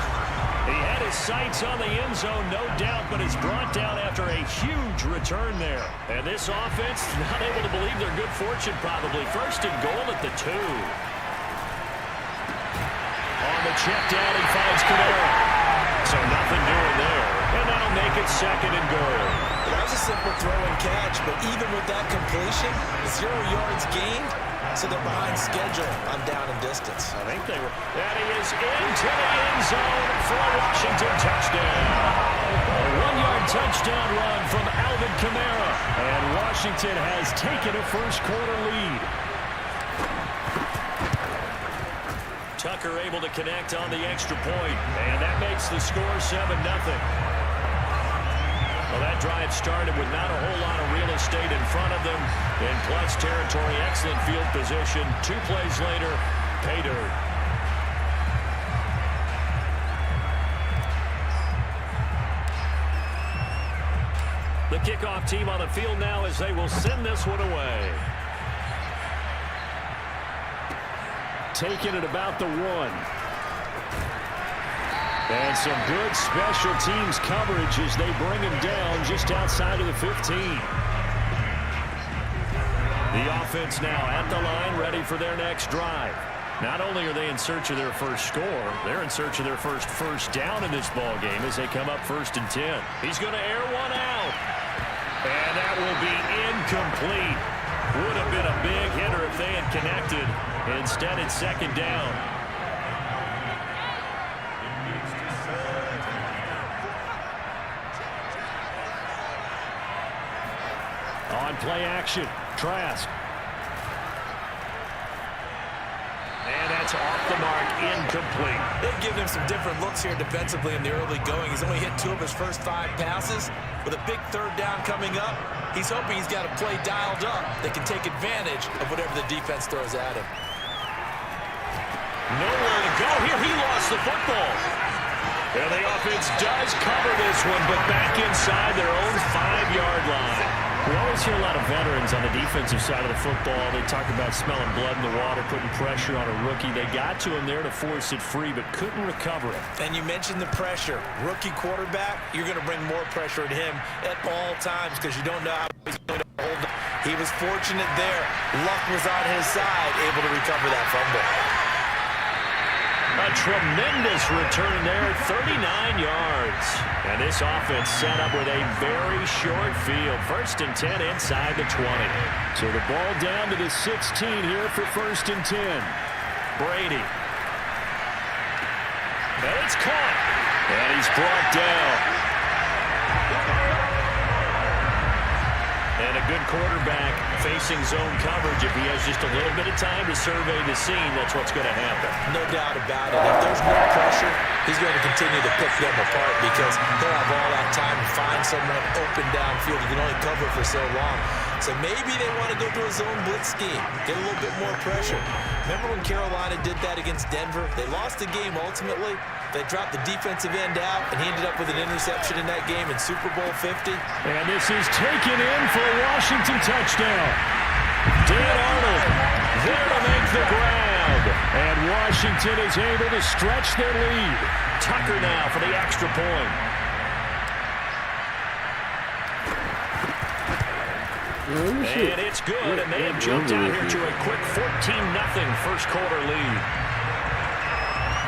He had his sights on the end zone, no doubt, but is brought down after a huge return there. And this offense not able to believe their good fortune probably. 1st and goal at the 2. On the check down, he finds Kamara. So nothing doing there. And that'll make it 2nd and goal. That was a simple throw and catch, but even with that completion, 0 yards gained, so they're behind schedule on down and distance. I think they were. And he is into the end zone for a Washington touchdown. A 1-yard touchdown run from Alvin Kamara. And Washington has taken a first quarter lead. Tucker able to connect on the extra point, and that makes the score 7-0. Well, that drive started with not a whole lot of real estate in front of them. In plus territory, excellent field position. 2 plays later, pay dirt. The kickoff team on the field now as they will send this one away. Taking it about the 1. And some good special teams coverage as they bring him down just outside of the 15. The offense now at the line, ready for their next drive. Not only are they in search of their first score, they're in search of their first down in this ball game as they come up 1st and 10. He's going to air one out. And that will be incomplete. Would have been a big hitter if they had connected. Instead, it's 2nd down. On play action, Trask. And that's off the mark, incomplete. They've given him some different looks here defensively in the early going. He's only hit 2 of his first 5 passes. With a big 3rd down coming up, he's hoping he's got a play dialed up that can take advantage of whatever the defense throws at him. Nowhere to go here. He lost the football. And the offense does cover this one, but back inside their own 5-yard line. We always hear a lot of veterans on the defensive side of the football. They talk about smelling blood in the water, putting pressure on a rookie. They got to him there to force it free, but couldn't recover it. And you mentioned the pressure. Rookie quarterback, you're going to bring more pressure at him at all times because you don't know how he's going to hold him. He was fortunate there. Luck was on his side, able to recover that fumble. A tremendous return there, 39 yards. And this offense set up with a very short field. 1st and 10 inside the 20. So the ball down to the 16 here for 1st and 10. Brady. And it's caught. And he's brought down. And a good quarterback facing zone coverage. If he has just a little bit of time to survey the scene, that's what's going to happen. No doubt about it. If there's more pressure, he's going to continue to pick them apart because he'll have all that time to find someone open downfield. You can only cover for so long. So maybe they want to go to a zone blitz scheme, get a little bit more pressure. Remember when Carolina did that against Denver? They lost the game ultimately. They dropped the defensive end out, and he ended up with an interception in that game in Super Bowl 50. And this is taken in for a Washington touchdown. Dan Arnold there to make the grab. And Washington is able to stretch their lead. Tucker now for the extra point. And it's good, and they have jumped out here to a quick 14-0 first quarter lead.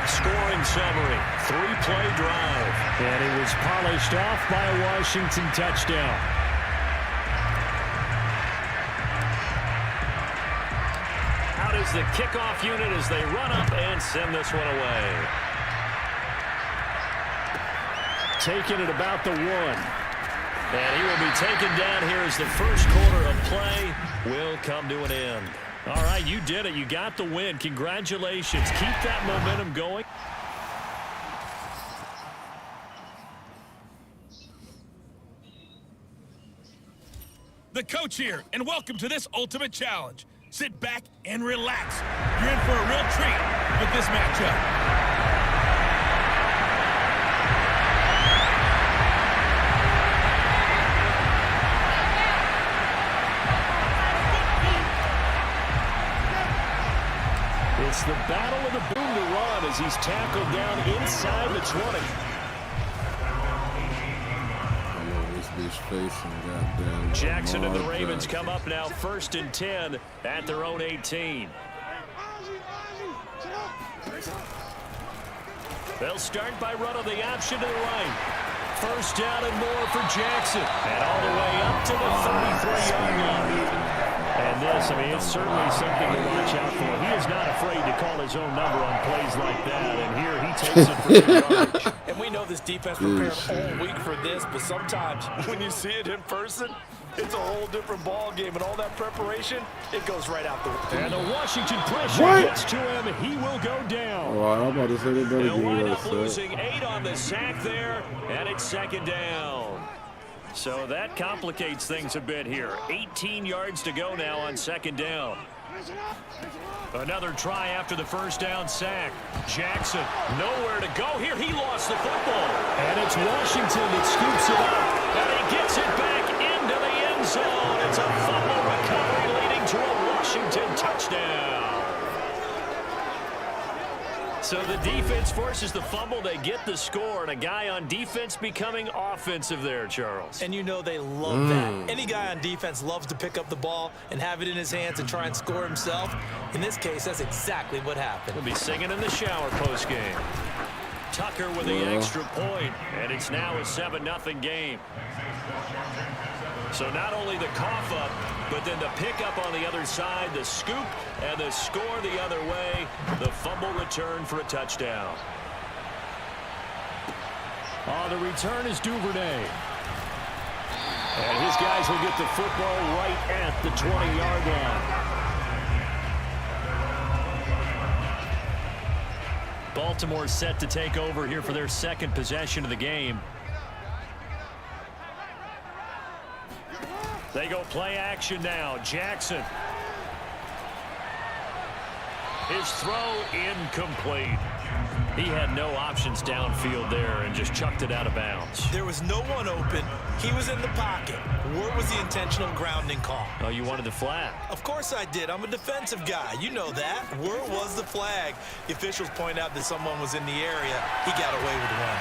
Scoring summary, 3-play drive. And it was polished off by a Washington touchdown. Out is the kickoff unit as they run up and send this one away. Taking it about the 1. And he will be taken down here as the first quarter of play will come to an end. All right, you did it. You got the win. Congratulations. Keep that momentum going. The coach here, and welcome to this Ultimate Challenge. Sit back and relax. You're in for a real treat with this matchup. It's the battle of the boom to run as he's tackled down inside the 20. Jackson and the Ravens come up now 1st and 10 at their own 18. They'll start by running the option to the right. First down and more for Jackson. And all the way up to the 33-yard line. And this, I mean, it's certainly something to watch out for. He is not afraid to call his own number on plays like that. And here he takes it for the yardage. And we know this defense prepared all week for this, but sometimes when you see it in person, it's a whole different ball game. And all that preparation, it goes right out the window. And the Washington pressure gets to him. He will go down. Oh, I'm about to say they better They'll give wind me up that losing 8 on the sack there, and it's 2nd down. So that complicates things a bit here. 18 yards to go now on 2nd down. Another try after the first down sack. Jackson, nowhere to go here. He lost the football. And it's Washington that scoops it up. And he gets it back into the end zone. It's a fumble recovery leading to a Washington touchdown. So the defense forces the fumble. They get the score, and a guy on defense becoming offensive there, Charles. And you know they love that. Any guy on defense loves to pick up the ball and have it in his hands and try and score himself. In this case, that's exactly what happened. He'll be singing in the shower postgame. Tucker with the extra point, and it's now a 7-0 game. So not only the cough up, but then the pickup on the other side, the scoop, and the score the other way. The fumble return for a touchdown. The return is Duvernay. And his guys will get the football right at the 20-yard line. Baltimore set to take over here for their 2nd possession of the game. They go play action now. Jackson. His throw incomplete. He had no options downfield there and just chucked it out of bounds. There was no one open. He was in the pocket. Where was the intentional grounding call? Oh, you wanted the flag? Of course I did. I'm a defensive guy. You know that. Where was the flag? The officials point out that someone was in the area. He got away with one.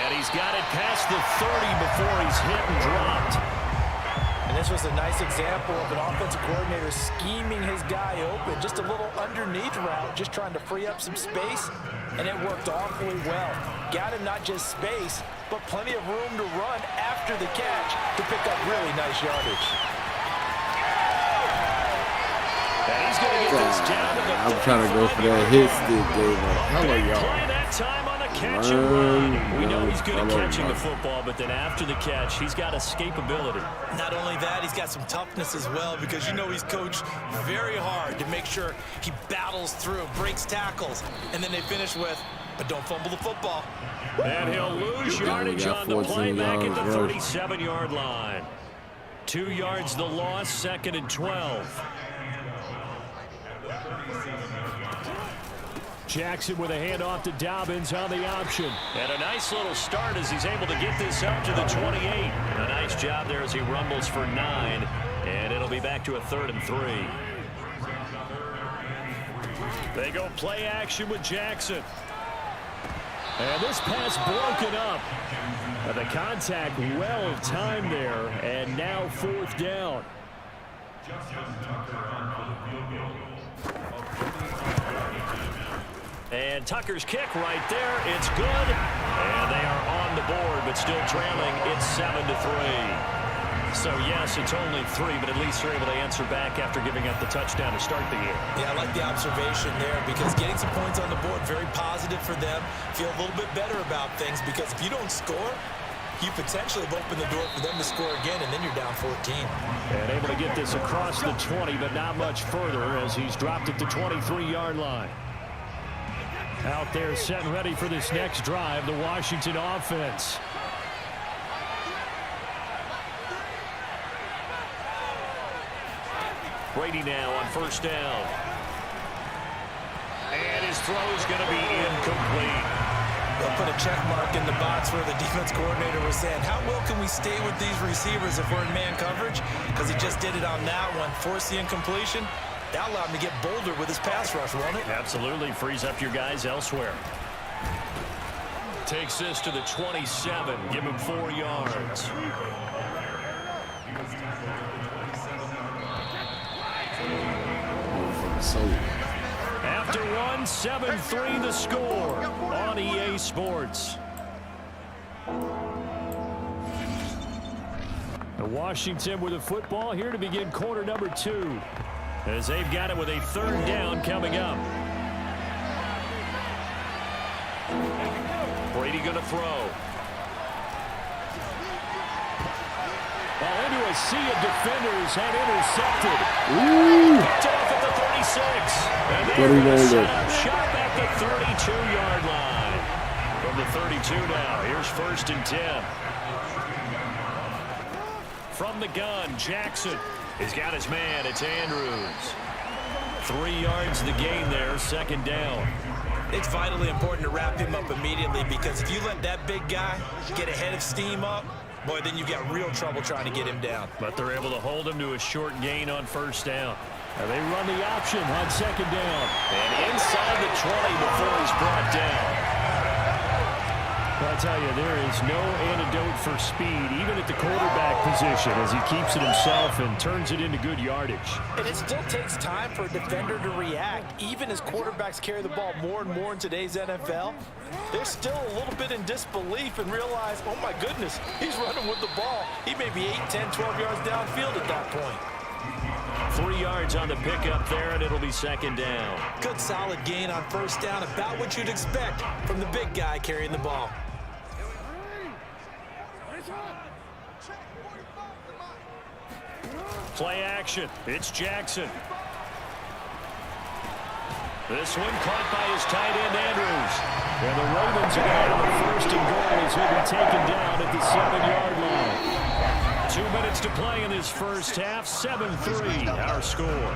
And he's got it past the 30 before he's hit and dropped. And this was a nice example of an offensive coordinator scheming his guy open. Just a little underneath route, just trying to free up some space. And it worked awfully well. Got him not just space, but plenty of room to run after the catch to pick up really nice yardage. And he's going to get this down to the I'm trying to go for that hit stick, Dave. Hello, y'all. Play that time on the Catch and run. We know he's good at catching the football, but then after the catch, he's got escapability. Not only that, he's got some toughness as well, because you know he's coached very hard to make sure he battles through, breaks tackles, and then they finish with, but don't fumble the football. And he'll lose yardage on the play back at the 37-yard line. 2 yards the loss, 2nd and 12. Jackson with a handoff to Dobbins on the option. And a nice little start as he's able to get this out to the 28. A nice job there as he rumbles for 9. And it'll be back to a 3rd and 3. They go play action with Jackson. And this pass broken up. And the contact well timed there. And now 4th down. And Tucker's kick right there. It's good. And they are on the board, but still trailing. It's 7-3. So, yes, it's only 3, but at least they're able to answer back after giving up the touchdown to start the game. Yeah, I like the observation there, because getting some points on the board, very positive for them. Feel a little bit better about things, because if you don't score, you potentially have opened the door for them to score again, and then you're down 14. And able to get this across the 20, but not much further as he's dropped at the 23-yard line. Out there set and ready for this next drive, the Washington offense. Brady now on 1st down. And his throw is going to be incomplete. They'll put a check mark in the box where the defense coordinator was saying, how well can we stay with these receivers if we're in man coverage? Because he just did it on that one, forced the incompletion. That allowed him to get bolder with his pass rush, won't it? Absolutely. Frees up your guys elsewhere. Takes this to the 27. Give him 4 yards. After one, 7-3 the score on EA Sports. Washington with the football here to begin quarter number 2. As they've got it with a 3rd down coming up. Brady going to throw. Ball into a sea of defenders and intercepted. Picked off at the 36. And they're set up shop at the 32-yard line. From the 32 now, here's 1st and 10. From the gun, Jackson. He's got his man. It's Andrews. 3 yards the gain there, 2nd down. It's vitally important to wrap him up immediately, because if you let that big guy get a head of steam up, boy, then you've got real trouble trying to get him down. But they're able to hold him to a short gain on 1st down. And they run the option on 2nd down. And inside the 20 before he's brought down. I'll tell you, there is no antidote for speed, even at the quarterback position, as he keeps it himself and turns it into good yardage. And it still takes time for a defender to react. Even as quarterbacks carry the ball more and more in today's NFL, they're still a little bit in disbelief and realize, oh my goodness, he's running with the ball. He may be 8, 10, 12 yards downfield at that point. 3 yards on the pickup there, and it'll be 2nd down. Good solid gain on 1st down, about what you'd expect from the big guy carrying the ball. Play action. It's Jackson. This one caught by his tight end, Andrews. And the Ravens are going to have a 1st and goal as he'll be taken down at the 7-yard line. 2 minutes to play in this first half. 7-3 our score.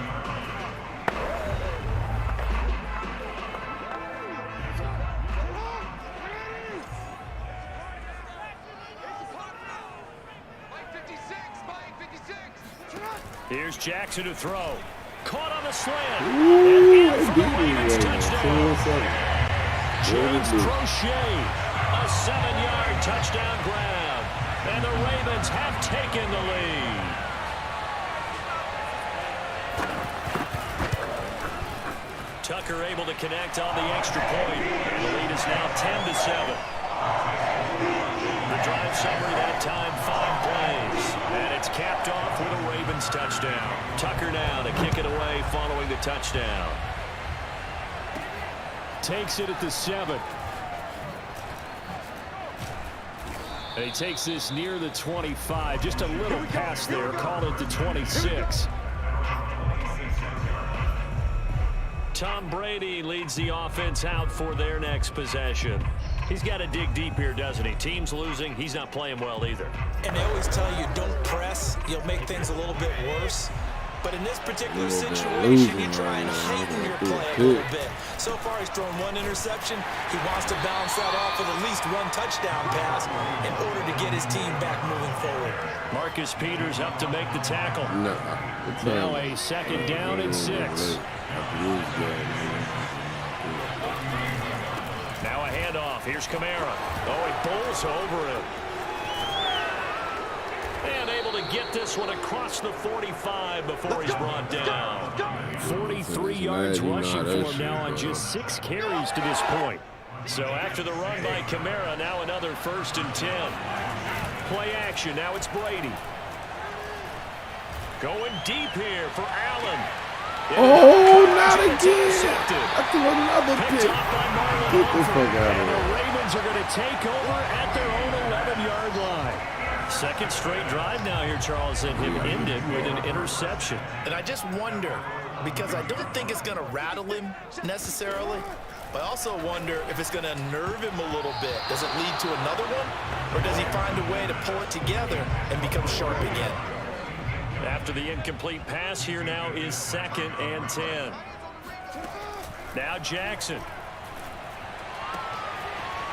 Here's Jackson to throw. Caught on the slant. And in for the Ravens touchdown. James Crochet. A 7-yard touchdown grab. And the Ravens have taken the lead. Tucker able to connect on the extra point. And the lead is now 10-7. The drive summary that time, 5 plays. And it's capped off with a Ravens touchdown. Tucker now to kick it away following the touchdown. Takes it at the 7. He takes this near the 25. Just a little pass there. Called it the 26. Tom Brady leads the offense out for their next possession. He's got to dig deep here, doesn't he? Team's losing. He's not playing well either. And they always tell you, don't press. You'll make things a little bit worse. But in this particular situation, you try and heighten your play a little bit. So far, he's thrown one interception. He wants to balance that off with at least one touchdown pass in order to get his team back moving forward. Marcus Peters up to make the tackle. Now a second down and 6. Now a handoff. Here's Kamara. Oh, he bowls over him. And able to get this one across the 45 before he's brought down. 43 yards rushing for him now on just 6 carries to this point. So after the run by Kamara, now another 1st and 10. Play action. Now it's Brady. Going deep here for Allen. Oh, not again. I threw another pick. Get the fuck out of here. And here. the Ravens are going to take over at their own 11-yard line. Second straight drive now here, Charles, and him ended with an interception. And I just wonder, because I don't think it's going to rattle him necessarily, but I also wonder if it's going to nerve him a little bit. Does it lead to another one, or does he find a way to pull it together and become sharp again? After the incomplete pass, here now is 2nd and 10. Now Jackson.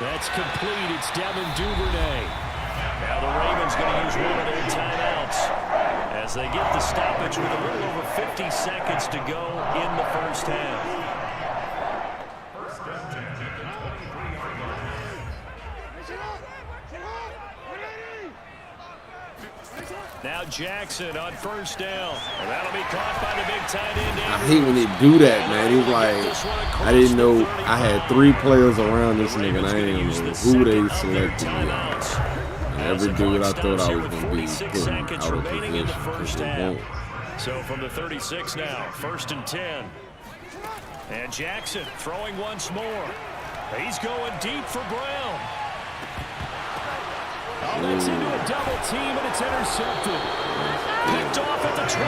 That's complete. It's Devin Duvernay. Now the Ravens going to use one of their timeouts as they get the stoppage with a little over 50 seconds to go in the first half. Now Jackson on 1st down. And that'll be caught by the big tight end. I hate when they do that, man. He's like, I didn't know I had 3 players around this nigga, and I didn't know who they selected. And every dude I thought I was going to be putting out of position because they won't. So from the 36 now, 1st and 10. And Jackson throwing once more. He's going deep for Brown. Oh, that's into a double team, and it's intercepted. Picked off at the 21.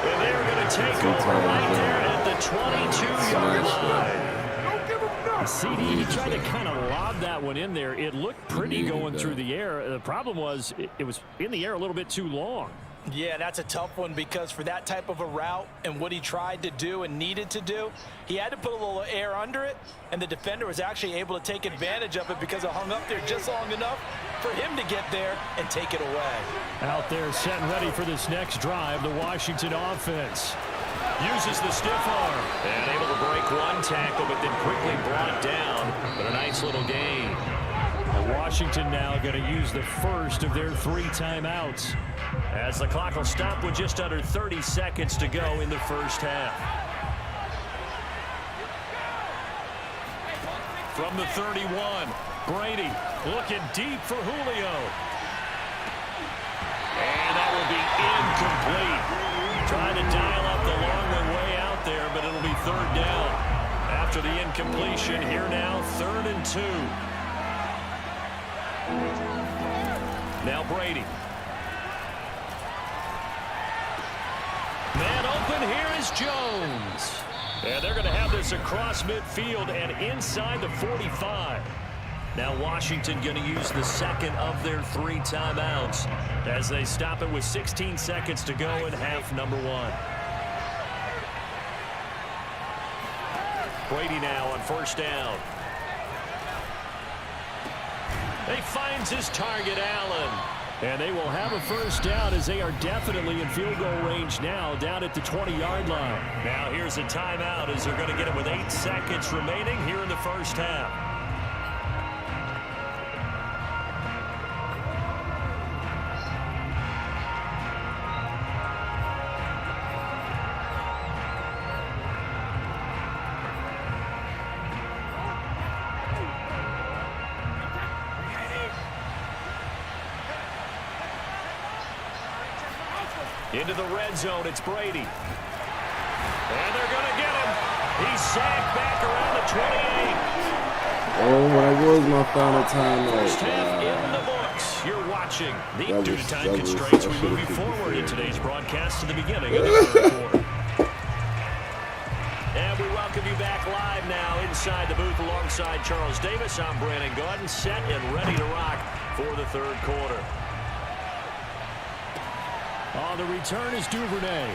And they're going to take over right there at the 22-yard line. CD, he tried to kind of lob that one in there. It looked pretty going through the air. The problem was it was in the air a little bit too long. Yeah, that's a tough one because for that type of a route and what he tried to do and needed to do, he had to put a little air under it, and the defender was actually able to take advantage of it because it hung up there just long enough for him to get there and take it away. Out there set and ready for this next drive, the Washington offense uses the stiff arm and able to break one tackle, but then quickly brought down. But a nice little gain. Washington now going to use the first of their 3 timeouts as the clock will stop with just under 30 seconds to go in the first half. From the 31, Brady looking deep for Julio. And that will be incomplete. Trying to dial up the long way out there, but it'll be 3rd down. After the incompletion, here now 3rd and 2. Now Brady. Man open, here is Jones. And they're going to have this across midfield and inside the 45. Now Washington going to use the 2nd of their 3 timeouts as they stop it with 16 seconds to go in half number 1. Brady now on 1st down. He finds his target, Allen. And they will have a 1st down as they are definitely in field goal range now down at the 20-yard line. Now here's a timeout as they're going to get it with 8 seconds remaining here in the first half. Into the red zone, it's Brady. And they're going to get him. He's sacked back around the 28. Oh, that was my final First timeout. half in the books. You're watching. Due to time constraints, we move you forward in today's broadcast to the beginning of the third quarter. And we welcome you back live now inside the booth alongside Charles Davis. I'm Brandon Gaudin, set and ready to rock for the third quarter. On the return is Duvernay.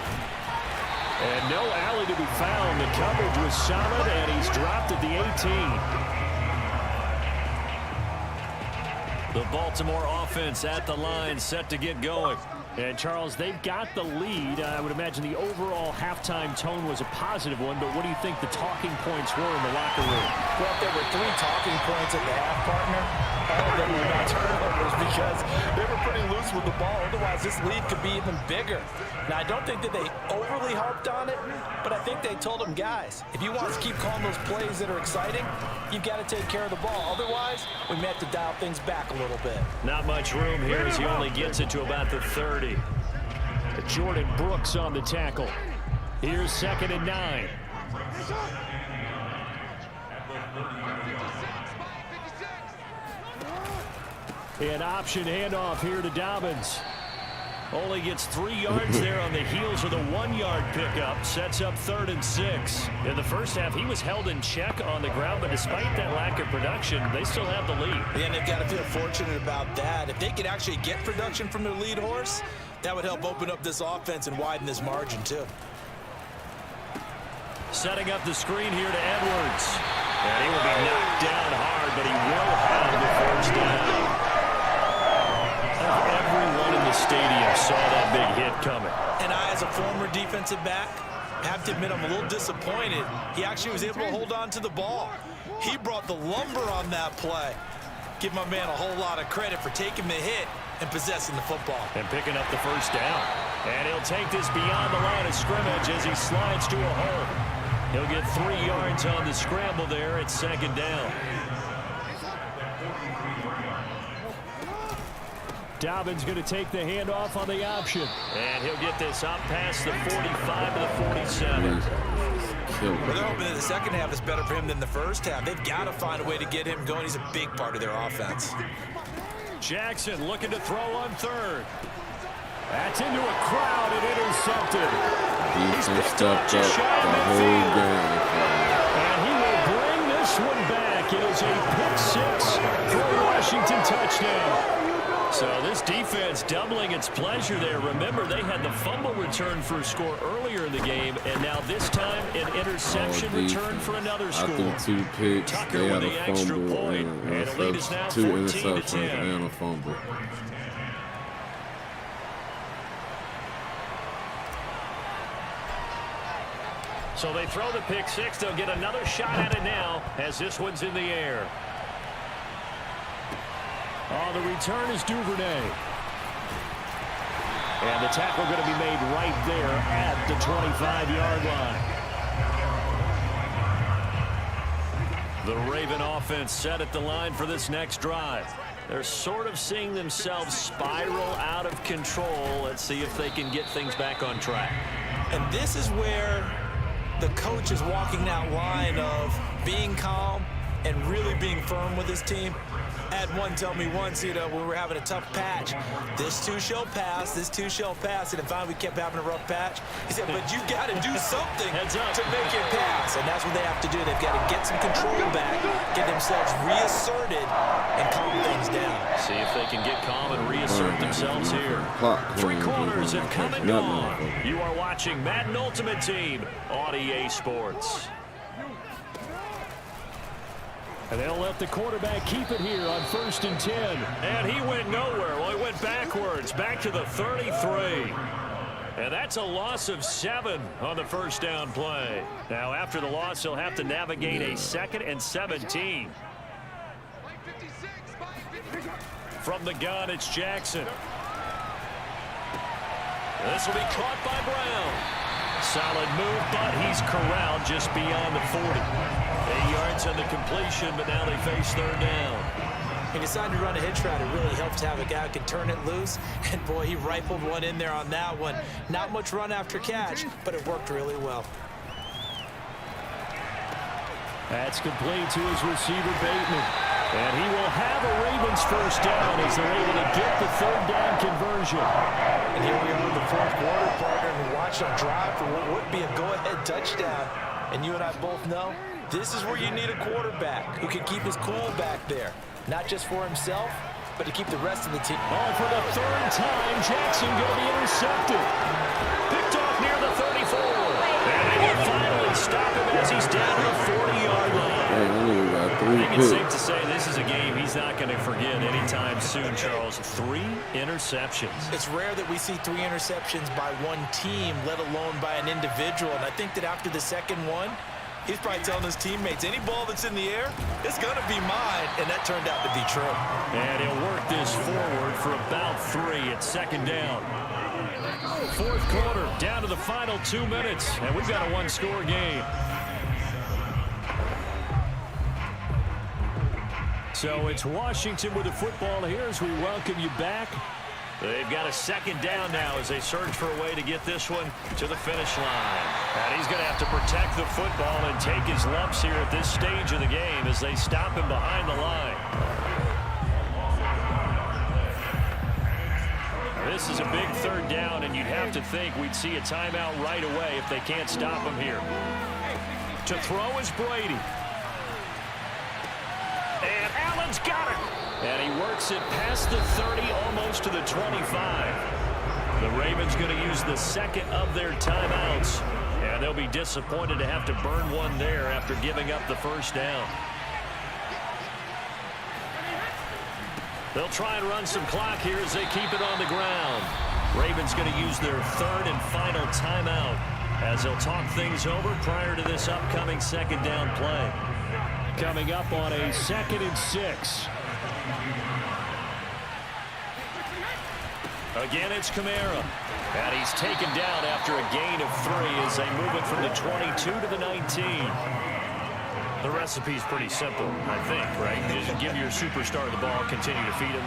And no alley to be found. The coverage was solid, and he's dropped at the 18. The Baltimore offense at the line, set to get going. And, Charles, they've got the lead. I would imagine the overall halftime tone was a positive one, but what do you think the talking points were in the locker room? Well, if there were 3 talking points at the half, partner, all of them were not turnovers because they were pretty loose with the ball. Otherwise, this lead could be even bigger. Now, I don't think that they overly harped on it, but I think they told them, guys, if you want to keep calling those plays that are exciting, you've got to take care of the ball. Otherwise, we may have to dial things back a little bit. Not much room here as he only gets it to about the 30. Jordan Brooks on the tackle. Here's 2nd and 9. An option handoff here to Dobbins. Only gets 3 yards there on the heels of the 1-yard pickup. Sets up 3rd and 6. In the first half, he was held in check on the ground, but despite that lack of production, they still have the lead. Yeah, and they've got to feel fortunate about that. If they could actually get production from their lead horse, that would help open up this offense and widen this margin, too. Setting up the screen here to Edwards. And he will be knocked down hard, but he will have the first down. Everyone in the stadium saw that big hit coming. And I, as a former defensive back, have to admit I'm a little disappointed. He actually was able to hold on to the ball. He brought the lumber on that play. Give my man a whole lot of credit for taking the hit and possessing the football. And picking up the first down. And he'll take this beyond the line of scrimmage as he slides to a hole. He'll get 3 yards on the scramble there at 2nd down. Dobbins going to take the handoff on the option. And he'll get this up past the 45 to the 47. Well, they're hoping that the second half is better for him than the first half. They've got to find a way to get him going. He's a big part of their offense. Jackson looking to throw on 3rd. That's into a crowd and intercepted. He's stepped up the whole game. And he will bring this one back. It is a pick-6 for a Washington touchdown. So this defense doubling its pleasure there. Remember, they had the fumble return for a score earlier in the game, and now this time an interception return for another score. I threw 2 picks, Tucker they had with a the extra fumble, point, and the lead is now 2 14-10. interceptions and a fumble. So they throw the pick-6. They'll get another shot at it now as this one's in the air. On the return is Duvernay. And the tackle going to be made right there at the 25-yard line. The Raven offense set at the line for this next drive. They're sort of seeing themselves spiral out of control. Let's see if they can get things back on track. And this is where the coach is walking that line of being calm and really being firm with his team. I had one tell me once, when we were having a tough patch, this too shall pass, this too shall pass. And finally we kept having a rough patch. He said, but you got to do something to make it pass. And that's what they have to do. They've got to get some control back, get themselves reasserted, and calm things down. See if they can get calm and reassert themselves here. 3 quarters have come and gone. You are watching Madden Ultimate Team on EA Sports. And they'll let the quarterback keep it here on 1st and 10. And he went nowhere. Well, he went backwards, back to the 33. And that's a loss of 7 on the first down play. Now, after the loss, he'll have to navigate a 2nd and 17. From the gun, it's Jackson. This will be caught by Brown. Solid move, but he's corralled just beyond the 40. 8 yards on the completion, but now they face 3rd down. He decided to run a hitch route. It really helps to have a guy who can turn it loose. And, boy, he rifled one in there on that one. Not much run after catch, but it worked really well. That's complete to his receiver, Bateman. And he will have a Ravens first down as they're able to get the third down conversion. And here we are in the fourth quarter, partner, and watch them drive for what would be a go-ahead touchdown. And you and I both know this is where you need a quarterback who can keep his cool back there. Not just for himself, but to keep the rest of the team. Oh, for the third time, Jackson going to be intercepted. Picked off near the 34. And they will finally stop him as he's down to the 40-yard line. I think it's safe to say this is a game he's not going to forget anytime soon, Charles. 3 interceptions. It's rare that we see 3 interceptions by one team, let alone by an individual. And I think that after the second one, he's probably telling his teammates, any ball that's in the air, it's going to be mine. And that turned out to be true. And he'll work this forward for about 3 at second down. Fourth quarter, down to the final 2 minutes. And we've got a one-score game. So it's Washington with the football here as we welcome you back. They've got a second down now as they search for a way to get this one to the finish line. And he's going to have to protect the football and take his lumps here at this stage of the game as they stop him behind the line. This is a big third down, and you'd have to think we'd see a timeout right away if they can't stop him here. To throw is Brady. And Allen's got it. And he works it past the 30, almost to the 25. The Ravens going to use the second of their timeouts. And they'll be disappointed to have to burn one there after giving up the first down. They'll try and run some clock here as they keep it on the ground. Ravens going to use their third and final timeout as they'll talk things over prior to this upcoming second down play. Coming up on a 2nd and 6. Again, it's Kamara. And he's taken down after a gain of 3 as they move it from the 22 to the 19. The recipe's pretty simple, I think, right? Just give your superstar the ball, continue to feed him.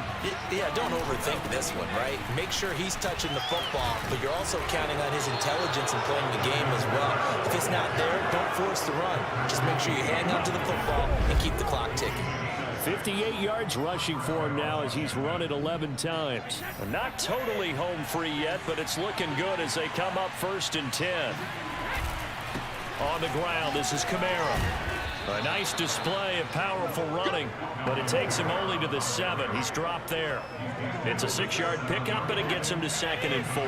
Yeah, don't overthink this one, right? Make sure he's touching the football, but you're also counting on his intelligence in playing the game as well. If it's not there, don't force the run. Just make sure you hang on to the football and keep the clock ticking. 58 yards rushing for him now as he's run it 11 times. Not totally home free yet, but it's looking good as they come up 1st and 10. On the ground, this is Kamara. A nice display of powerful running, but it takes him only to the 7. He's dropped there. It's a 6-yard pickup, and it gets him to 2nd and 4.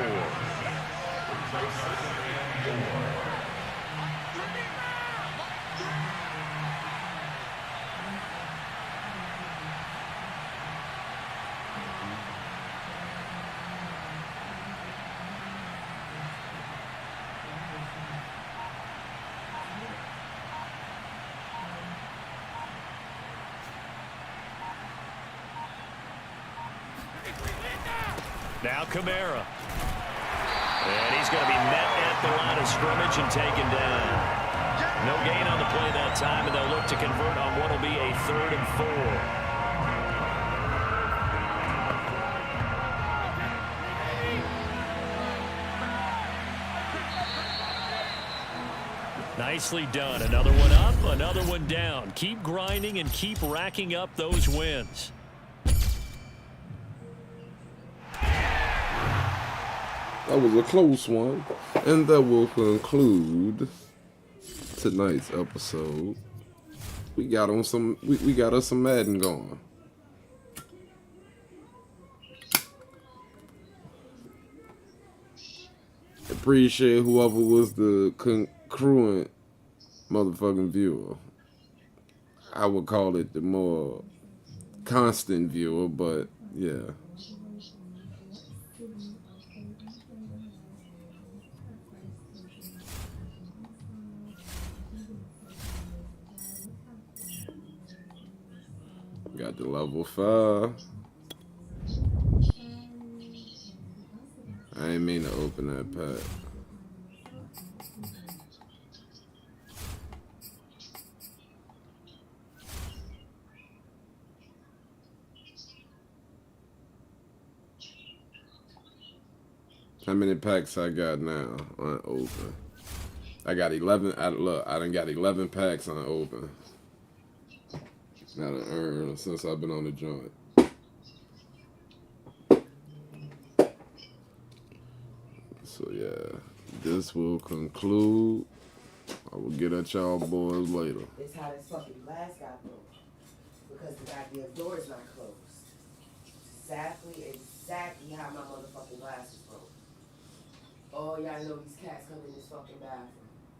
Now Kamara. And he's going to be met at the line of scrimmage and taken down. No gain on the play that time, and they'll look to convert on what will be a 3rd and 4. Nicely done. Another one up, another one down. Keep grinding and keep racking up those wins. That was a close one. And that will conclude tonight's episode. We got us some Madden going. Appreciate whoever was the congruent motherfucking viewer. I would call it the more constant viewer, but yeah. Got the level 5. I ain't mean to open that pack. How many packs I got now unopened? I got 11. Look, I done got 11 packs unopened. Now to earn since I've been on the joint. So yeah, this will conclude. I will get at y'all boys later. It's how this fucking glass got broke. Because the goddamn door is not closed. Exactly how my motherfucking glass is broke. Oh, y'all know these cats come in this fucking bathroom.